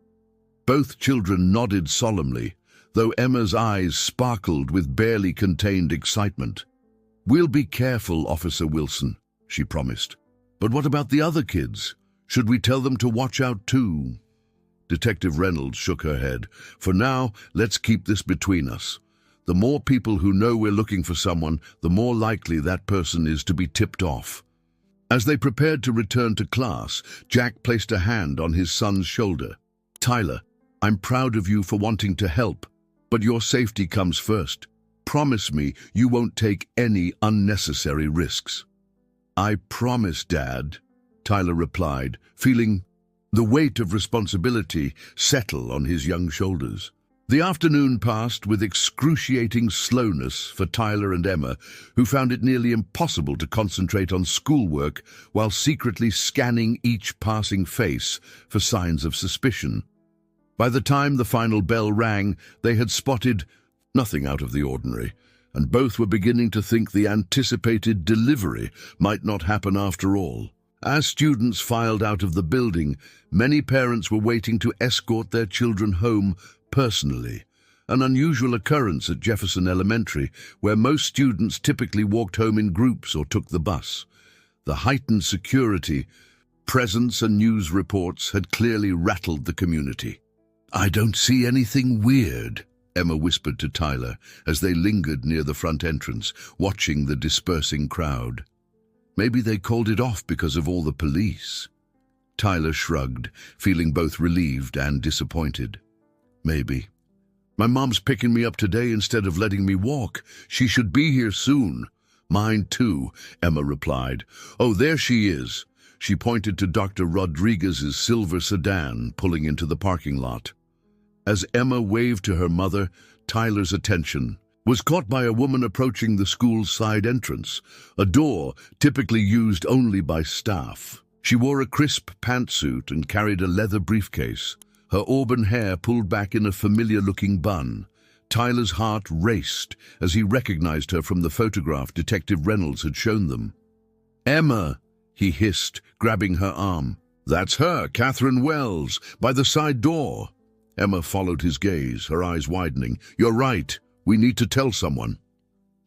Both children nodded solemnly, though Emma's eyes sparkled with barely contained excitement. We'll be careful, Officer Wilson, she promised. But what about the other kids? Should we tell them to watch out too? Detective Reynolds shook her head. For now, let's keep this between us. The more people who know we're looking for someone, the more likely that person is to be tipped off. As they prepared to return to class, Jack placed a hand on his son's shoulder. Tyler, I'm proud of you for wanting to help, but your safety comes first. Promise me you won't take any unnecessary risks. I promise, Dad, Tyler replied, feeling the weight of responsibility settle on his young shoulders. The afternoon passed with excruciating slowness for Tyler and Emma, who found it nearly impossible to concentrate on schoolwork while secretly scanning each passing face for signs of suspicion. By the time the final bell rang, they had spotted nothing out of the ordinary, and both were beginning to think the anticipated delivery might not happen after all. As students filed out of the building, many parents were waiting to escort their children home personally, an unusual occurrence at Jefferson Elementary, where most students typically walked home in groups or took the bus. The heightened security, presence and news reports had clearly rattled the community. I don't see anything weird, Emma whispered to Tyler as they lingered near the front entrance, watching the dispersing crowd. Maybe they called it off because of all the police. Tyler shrugged, feeling both relieved and disappointed. Maybe. My mom's picking me up today instead of letting me walk. She should be here soon. Mine too, Emma replied. Oh, there she is. She pointed to Dr. Rodriguez's silver sedan pulling into the parking lot. As Emma waved to her mother, Tyler's attention was caught by a woman approaching the school's side entrance, a door typically used only by staff. She wore a crisp pantsuit and carried a leather briefcase, her auburn hair pulled back in a familiar-looking bun. Tyler's heart raced as he recognized her from the photograph Detective Reynolds had shown them. Emma, he hissed, grabbing her arm. That's her, Catherine Wells, by the side door. Emma followed his gaze, her eyes widening. You're right. We need to tell someone.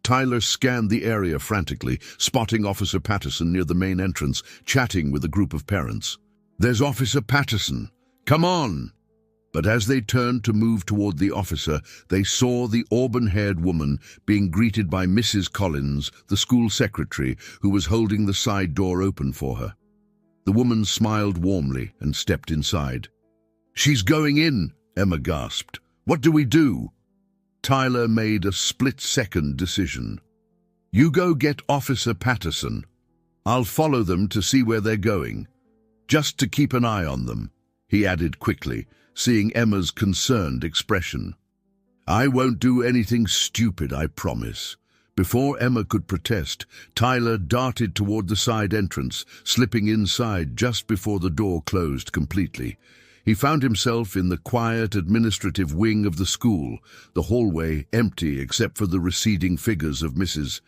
Tyler scanned the area frantically, spotting Officer Patterson near the main entrance, chatting with a group of parents. There's Officer Patterson. Come on! But as they turned to move toward the officer, they saw the auburn-haired woman being greeted by Mrs. Collins, the school secretary, who was holding the side door open for her. The woman smiled warmly and stepped inside. She's going in, Emma gasped. What do we do? Tyler made a split-second decision. You go get Officer Patterson. I'll follow them to see where they're going. Just to keep an eye on them, he added quickly, seeing Emma's concerned expression. I won't do anything stupid, I promise. Before Emma could protest, Tyler darted toward the side entrance, slipping inside just before the door closed completely. He found himself in the quiet administrative wing of the school, the hallway empty except for the receding figures of Mrs.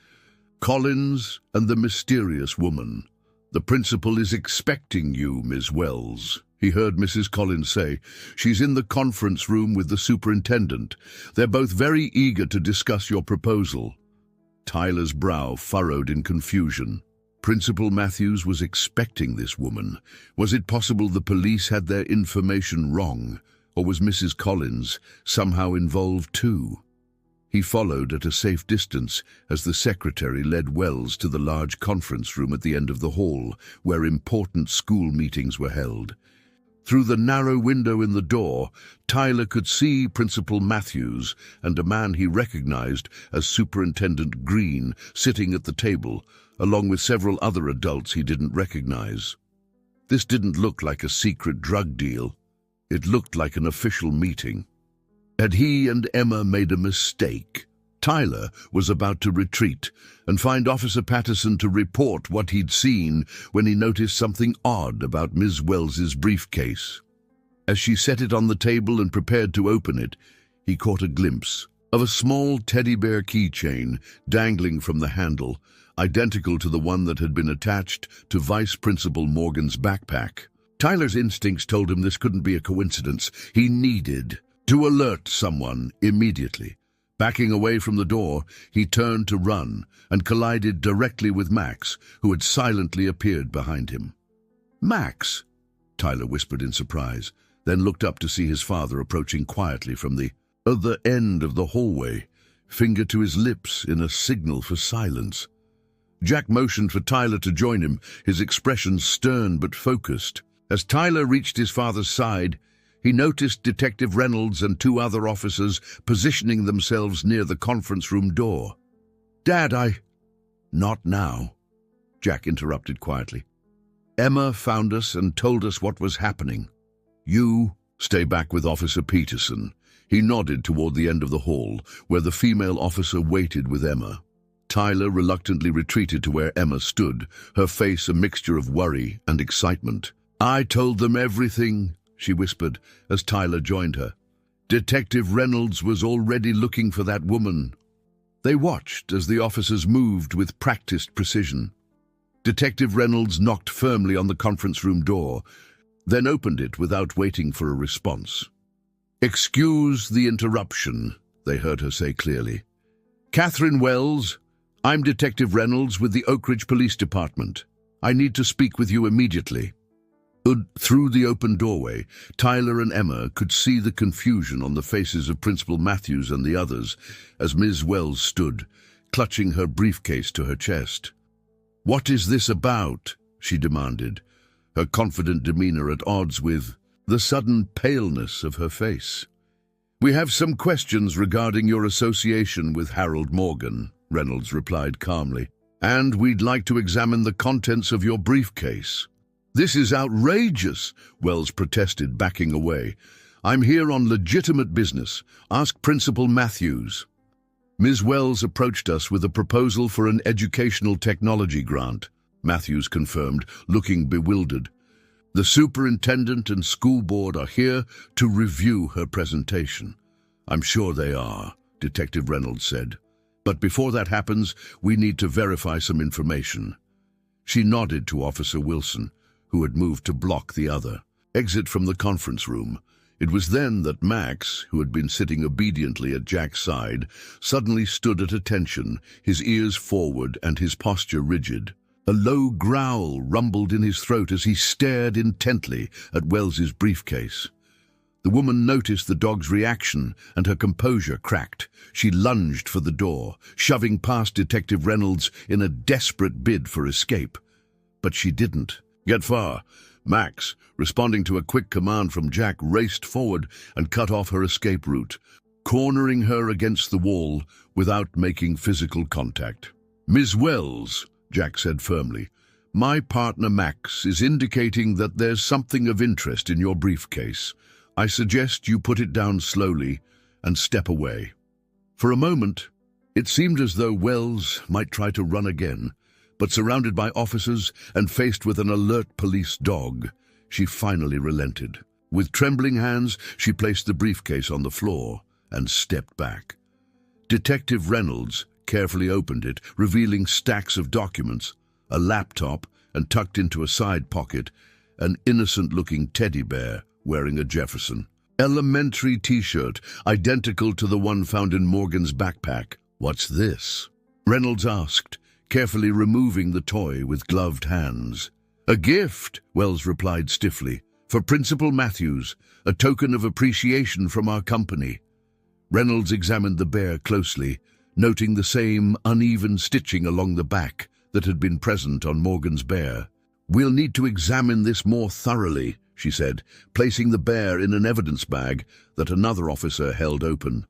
Collins and the mysterious woman. The principal is expecting you, Miss Wells, he heard Mrs. Collins say. She's in the conference room with the superintendent. They're both very eager to discuss your proposal. Tyler's brow furrowed in confusion. Principal Matthews was expecting this woman. Was it possible the police had their information wrong, or was Mrs. Collins somehow involved too? He followed at a safe distance as the secretary led Wells to the large conference room at the end of the hall, where important school meetings were held. Through the narrow window in the door, Tyler could see Principal Matthews and a man he recognized as Superintendent Green sitting at the table, along with several other adults he didn't recognize. This didn't look like a secret drug deal. It looked like an official meeting. Had he and Emma made a mistake? Tyler was about to retreat and find Officer Patterson to report what he'd seen when he noticed something odd about Ms. Wells's briefcase. As she set it on the table and prepared to open it, he caught a glimpse of a small teddy bear keychain dangling from the handle, identical to the one that had been attached to Vice Principal Morgan's backpack. Tyler's instincts told him this couldn't be a coincidence. He needed to alert someone immediately. Backing away from the door, he turned to run and collided directly with Max, who had silently appeared behind him. "Max," Tyler whispered in surprise, then looked up to see his father approaching quietly from the other end of the hallway, finger to his lips in a signal for silence. Jack motioned for Tyler to join him, his expression stern but focused. As Tyler reached his father's side, he noticed Detective Reynolds and two other officers positioning themselves near the conference room door. "Dad, Not now," Jack interrupted quietly. "Emma found us and told us what was happening. You stay back with Officer Peterson." He nodded toward the end of the hall, where the female officer waited with Emma. Tyler reluctantly retreated to where Emma stood, her face a mixture of worry and excitement. "I told them everything," she whispered as Tyler joined her. "Detective Reynolds was already looking for that woman." They watched as the officers moved with practiced precision. Detective Reynolds knocked firmly on the conference room door, then opened it without waiting for a response. "Excuse the interruption," they heard her say clearly. "Catherine Wells, I'm Detective Reynolds with the Oak Ridge Police Department. I need to speak with you immediately." Through the open doorway, Tyler and Emma could see the confusion on the faces of Principal Matthews and the others as Ms. Wells stood, clutching her briefcase to her chest. "What is this about?" she demanded, her confident demeanor at odds with the sudden paleness of her face. "We have some questions regarding your association with Harold Morgan," Reynolds replied calmly, "and we'd like to examine the contents of your briefcase." "This is outrageous," Wells protested, backing away. "I'm here on legitimate business. Ask Principal Matthews." Ms. Wells approached us with a proposal for an educational technology grant, Matthews confirmed, looking bewildered. "The superintendent and school board are here to review her presentation." "I'm sure they are," Detective Reynolds said. "But before that happens, we need to verify some information." She nodded to Officer Wilson, who had moved to block the other exit from the conference room. It was then that Max, who had been sitting obediently at Jack's side, suddenly stood at attention, his ears forward and his posture rigid. A low growl rumbled in his throat as he stared intently at Wells's briefcase. The woman noticed the dog's reaction, and her composure cracked. She lunged for the door, shoving past Detective Reynolds in a desperate bid for escape. But she didn't get far. Max, responding to a quick command from Jack, raced forward and cut off her escape route, cornering her against the wall without making physical contact. "Ms. Wells," Jack said firmly, "my partner Max is indicating that there's something of interest in your briefcase. I suggest you put it down slowly and step away." For a moment, it seemed as though Wells might try to run again, but surrounded by officers and faced with an alert police dog, she finally relented. With trembling hands, she placed the briefcase on the floor and stepped back. Detective Reynolds carefully opened it, revealing stacks of documents, a laptop, and tucked into a side pocket, an innocent-looking teddy bear wearing a Jefferson Elementary t-shirt, identical to the one found in Morgan's backpack. "What's this?" Reynolds asked, carefully removing the toy with gloved hands. "A gift," Wells replied stiffly, "for Principal Matthews, a token of appreciation from our company." Reynolds examined the bear closely, noting the same uneven stitching along the back that had been present on Morgan's bear. "We'll need to examine this more thoroughly," she said, placing the bear in an evidence bag that another officer held open.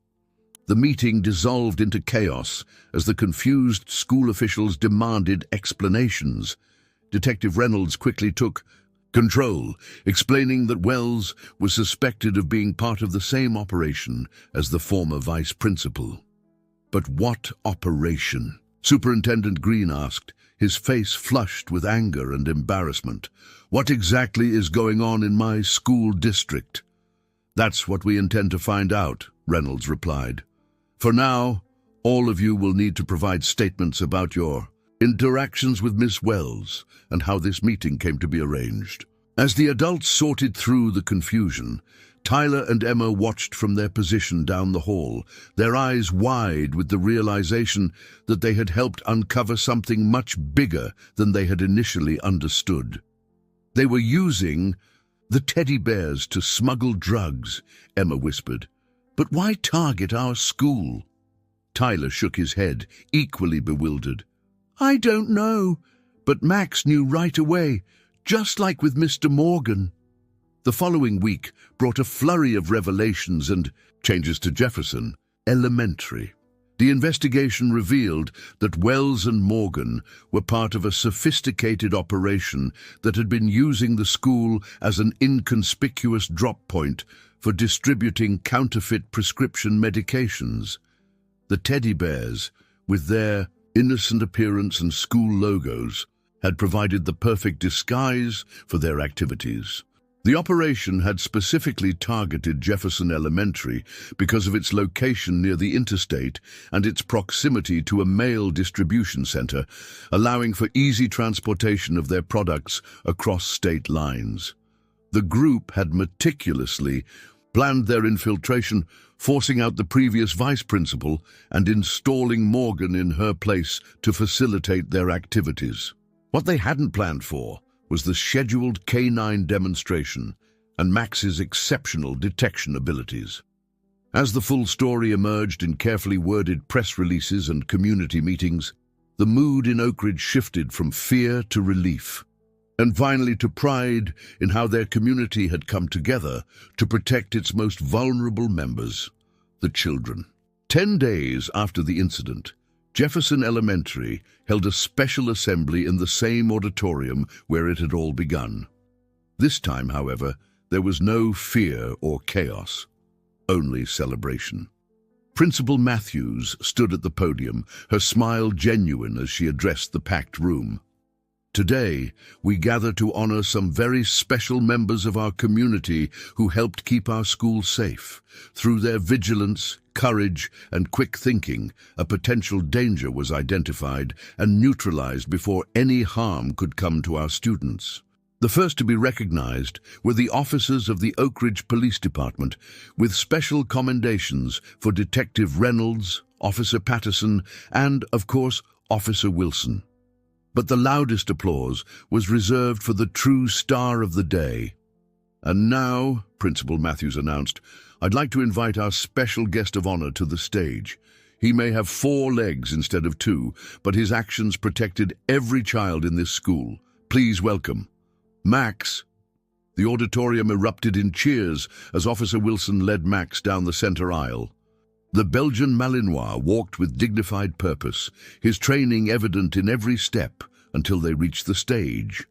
The meeting dissolved into chaos as the confused school officials demanded explanations. Detective Reynolds quickly took control, explaining that Wells was suspected of being part of the same operation as the former vice principal. But what operation? Superintendent Green asked, his face flushed with anger and embarrassment. What exactly is going on in my school district? That's what we intend to find out, Reynolds replied. For now, all of you will need to provide statements about your interactions with Miss Wells and how this meeting came to be arranged. As the adults sorted through the confusion, Tyler and Emma watched from their position down the hall, their eyes wide with the realization that they had helped uncover something much bigger than they had initially understood. They were using the teddy bears to smuggle drugs, Emma whispered. But why target our school? Tyler shook his head, equally bewildered. I don't know, but Max knew right away, just like with Mr. Morgan. The following week brought a flurry of revelations and changes to Jefferson Elementary. The investigation revealed that Wells and Morgan were part of a sophisticated operation that had been using the school as an inconspicuous drop point for distributing counterfeit prescription medications. The teddy bears, with their innocent appearance and school logos, had provided the perfect disguise for their activities. The operation had specifically targeted Jefferson Elementary because of its location near the interstate and its proximity to a mail distribution center, allowing for easy transportation of their products across state lines. The group had meticulously planned their infiltration, forcing out the previous vice principal and installing Morgan in her place to facilitate their activities. What they hadn't planned for was the scheduled K-9 demonstration and Max's exceptional detection abilities. As the full story emerged in carefully worded press releases and community meetings, the mood in Oak Ridge shifted from fear to relief, and finally to pride in how their community had come together to protect its most vulnerable members, the children. 10 days after the incident, Jefferson Elementary held a special assembly in the same auditorium where it had all begun. This time, however, there was no fear or chaos, only celebration. Principal Matthews stood at the podium, her smile genuine as she addressed the packed room. Today, we gather to honor some very special members of our community who helped keep our school safe. Through their vigilance, courage, and quick thinking, a potential danger was identified and neutralized before any harm could come to our students. The first to be recognized were the officers of the Oak Ridge Police Department, with special commendations for Detective Reynolds, Officer Patterson, and, of course, Officer Wilson. But the loudest applause was reserved for the true star of the day. And now, Principal Matthews announced, I'd like to invite our special guest of honor to the stage. He may have 4 legs instead of 2, but his actions protected every child in this school. Please welcome Max. The auditorium erupted in cheers as Officer Wilson led Max down the center aisle. The Belgian Malinois walked with dignified purpose, his training evident in every step until they reached the stage.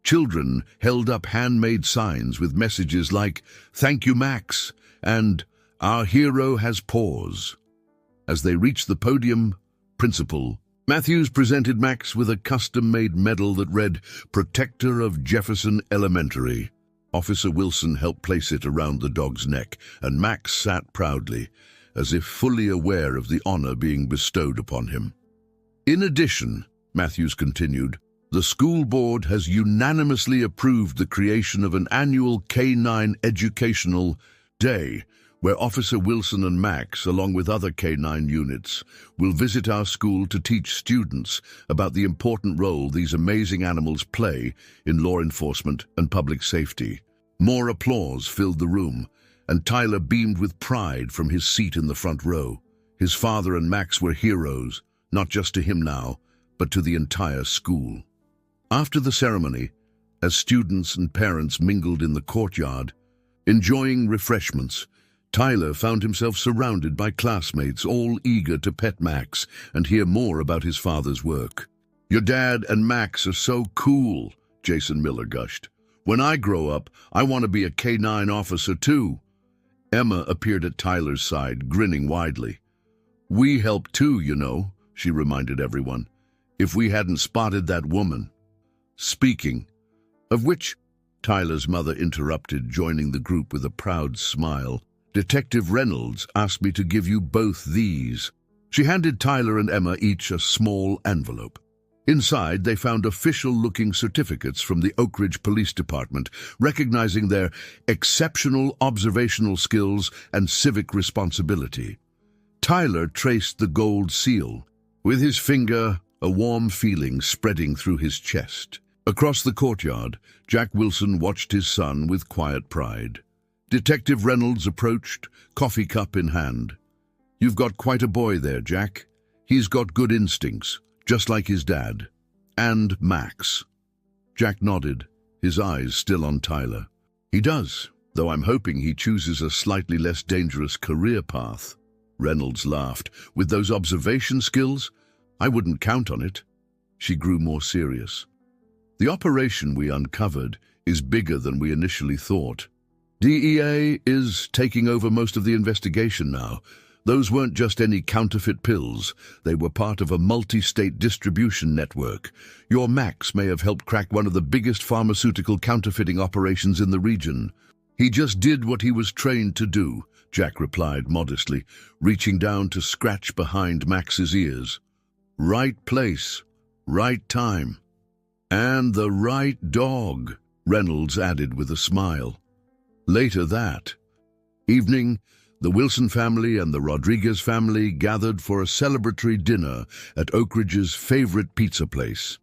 Children held up handmade signs with messages like, "Thank you, Max," and "Our hero has paws." As they reached the podium, Principal Matthews presented Max with a custom-made medal that read, "Protector of Jefferson Elementary." Officer Wilson helped place it around the dog's neck, and Max sat proudly, as if fully aware of the honor being bestowed upon him. In addition, Matthews continued, the school board has unanimously approved the creation of an annual K-9 educational day, where Officer Wilson and Max, along with other K-9 units, will visit our school to teach students about the important role these amazing animals play in law enforcement and public safety. More applause filled the room, and Tyler beamed with pride from his seat in the front row. His father and Max were heroes, not just to him now, but to the entire school. After the ceremony, as students and parents mingled in the courtyard, enjoying refreshments, Tyler found himself surrounded by classmates, all eager to pet Max and hear more about his father's work. "Your dad and Max are so cool," Jason Miller gushed. "When I grow up, I want to be a K-9 officer too." Emma appeared at Tyler's side, grinning widely. We help too, you know, she reminded everyone. If we hadn't spotted that woman. Speaking of which, Tyler's mother interrupted, joining the group with a proud smile. Detective Reynolds asked me to give you both these. She handed Tyler and Emma each a small envelope. Inside, they found official-looking certificates from the Oak Ridge Police Department, recognizing their exceptional observational skills and civic responsibility. Tyler traced the gold seal. With his finger, a warm feeling spreading through his chest. Across the courtyard, Jack Wilson watched his son with quiet pride. Detective Reynolds approached, coffee cup in hand. You've got quite a boy there, Jack. He's got good instincts, just like his dad. And Max. Jack nodded, his eyes still on Tyler. He does, though I'm hoping he chooses a slightly less dangerous career path. Reynolds laughed. With those observation skills, I wouldn't count on it. She grew more serious. The operation we uncovered is bigger than we initially thought. DEA is taking over most of the investigation now. Those weren't just any counterfeit pills. They were part of a multi-state distribution network. Your Max may have helped crack one of the biggest pharmaceutical counterfeiting operations in the region. He just did what he was trained to do, Jack replied modestly, reaching down to scratch behind Max's ears. Right place, right time. And the right dog, Reynolds added with a smile. Later that evening, the Wilson family and the Rodriguez family gathered for a celebratory dinner at Oak Ridge's favorite pizza place.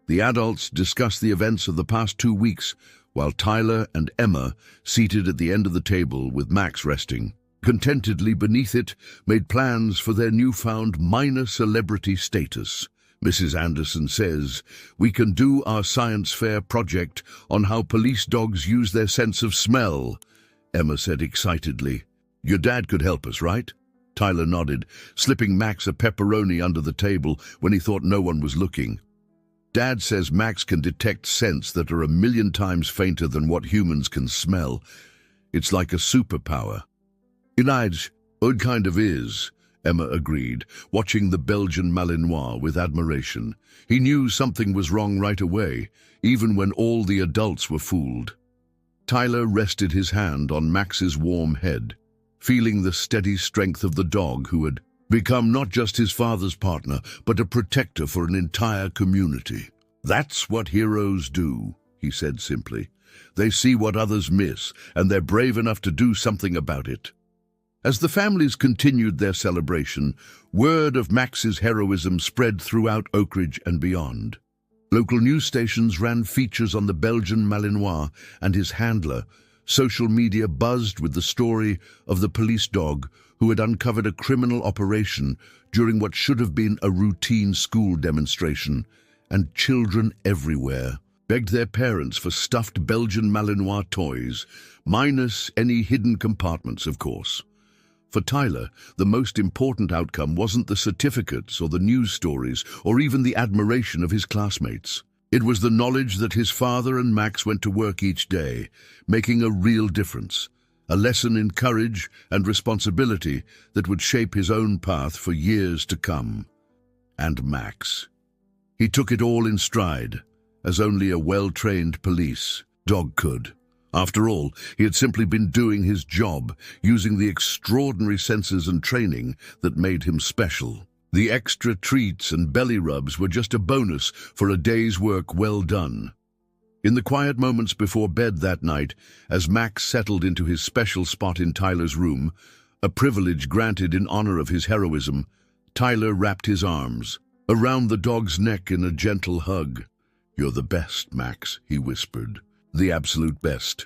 The adults discussed the events of the past 2 weeks, while Tyler and Emma, seated at the end of the table with Max resting, contentedly beneath it, made plans for their newfound minor celebrity status. Mrs. Anderson says, we can do our science fair project on how police dogs use their sense of smell, Emma said excitedly. Your dad could help us, right? Tyler nodded, slipping Max a pepperoni under the table when he thought no one was looking. Dad says Max can detect scents that are 1,000,000 times fainter than what humans can smell. It's like a superpower. It kind of is, Emma agreed, watching the Belgian Malinois with admiration. He knew something was wrong right away, even when all the adults were fooled. Tyler rested his hand on Max's warm head, feeling the steady strength of the dog who had become not just his father's partner, but a protector for an entire community. That's what heroes do, he said simply. They see what others miss, and they're brave enough to do something about it. As the families continued their celebration, word of Max's heroism spread throughout Oak Ridge and beyond. Local news stations ran features on the Belgian Malinois and his handler. Social media buzzed with the story of the police dog who had uncovered a criminal operation during what should have been a routine school demonstration, and children everywhere begged their parents for stuffed Belgian Malinois toys, minus any hidden compartments, of course. For Tyler, the most important outcome wasn't the certificates or the news stories or even the admiration of his classmates. It was the knowledge that his father and Max went to work each day, making a real difference, a lesson in courage and responsibility that would shape his own path for years to come. And Max. He took it all in stride, as only a well-trained police dog could. After all, he had simply been doing his job, using the extraordinary senses and training that made him special. The extra treats and belly rubs were just a bonus for a day's work well done. In the quiet moments before bed that night, as Max settled into his special spot in Tyler's room, a privilege granted in honor of his heroism, Tyler wrapped his arms around the dog's neck in a gentle hug. "You're the best, Max," he whispered. "The absolute best."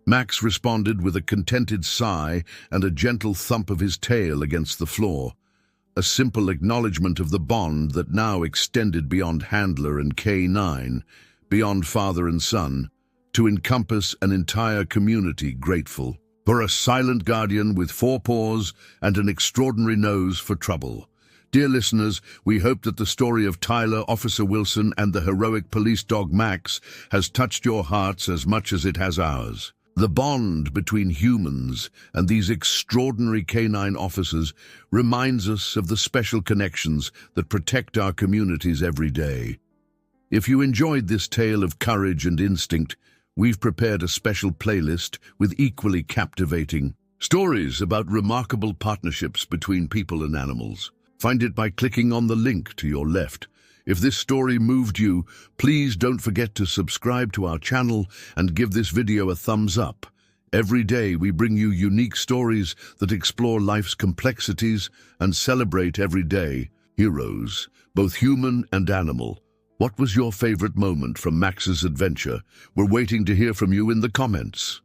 Max responded with a contented sigh and a gentle thump of his tail against the floor, a simple acknowledgement of the bond that now extended beyond handler and K9, beyond father and son, to encompass an entire community grateful for a silent guardian with 4 paws and an extraordinary nose for trouble. Dear listeners, we hope that the story of Tyler, Officer Wilson, and the heroic police dog Max has touched your hearts as much as it has ours. The bond between humans and these extraordinary canine officers reminds us of the special connections that protect our communities every day. If you enjoyed this tale of courage and instinct, we've prepared a special playlist with equally captivating stories about remarkable partnerships between people and animals. Find it by clicking on the link to your left. If this story moved you, please don't forget to subscribe to our channel and give this video a thumbs up. Every day we bring you unique stories that explore life's complexities and celebrate everyday heroes, both human and animal. What was your favorite moment from Max's adventure? We're waiting to hear from you in the comments.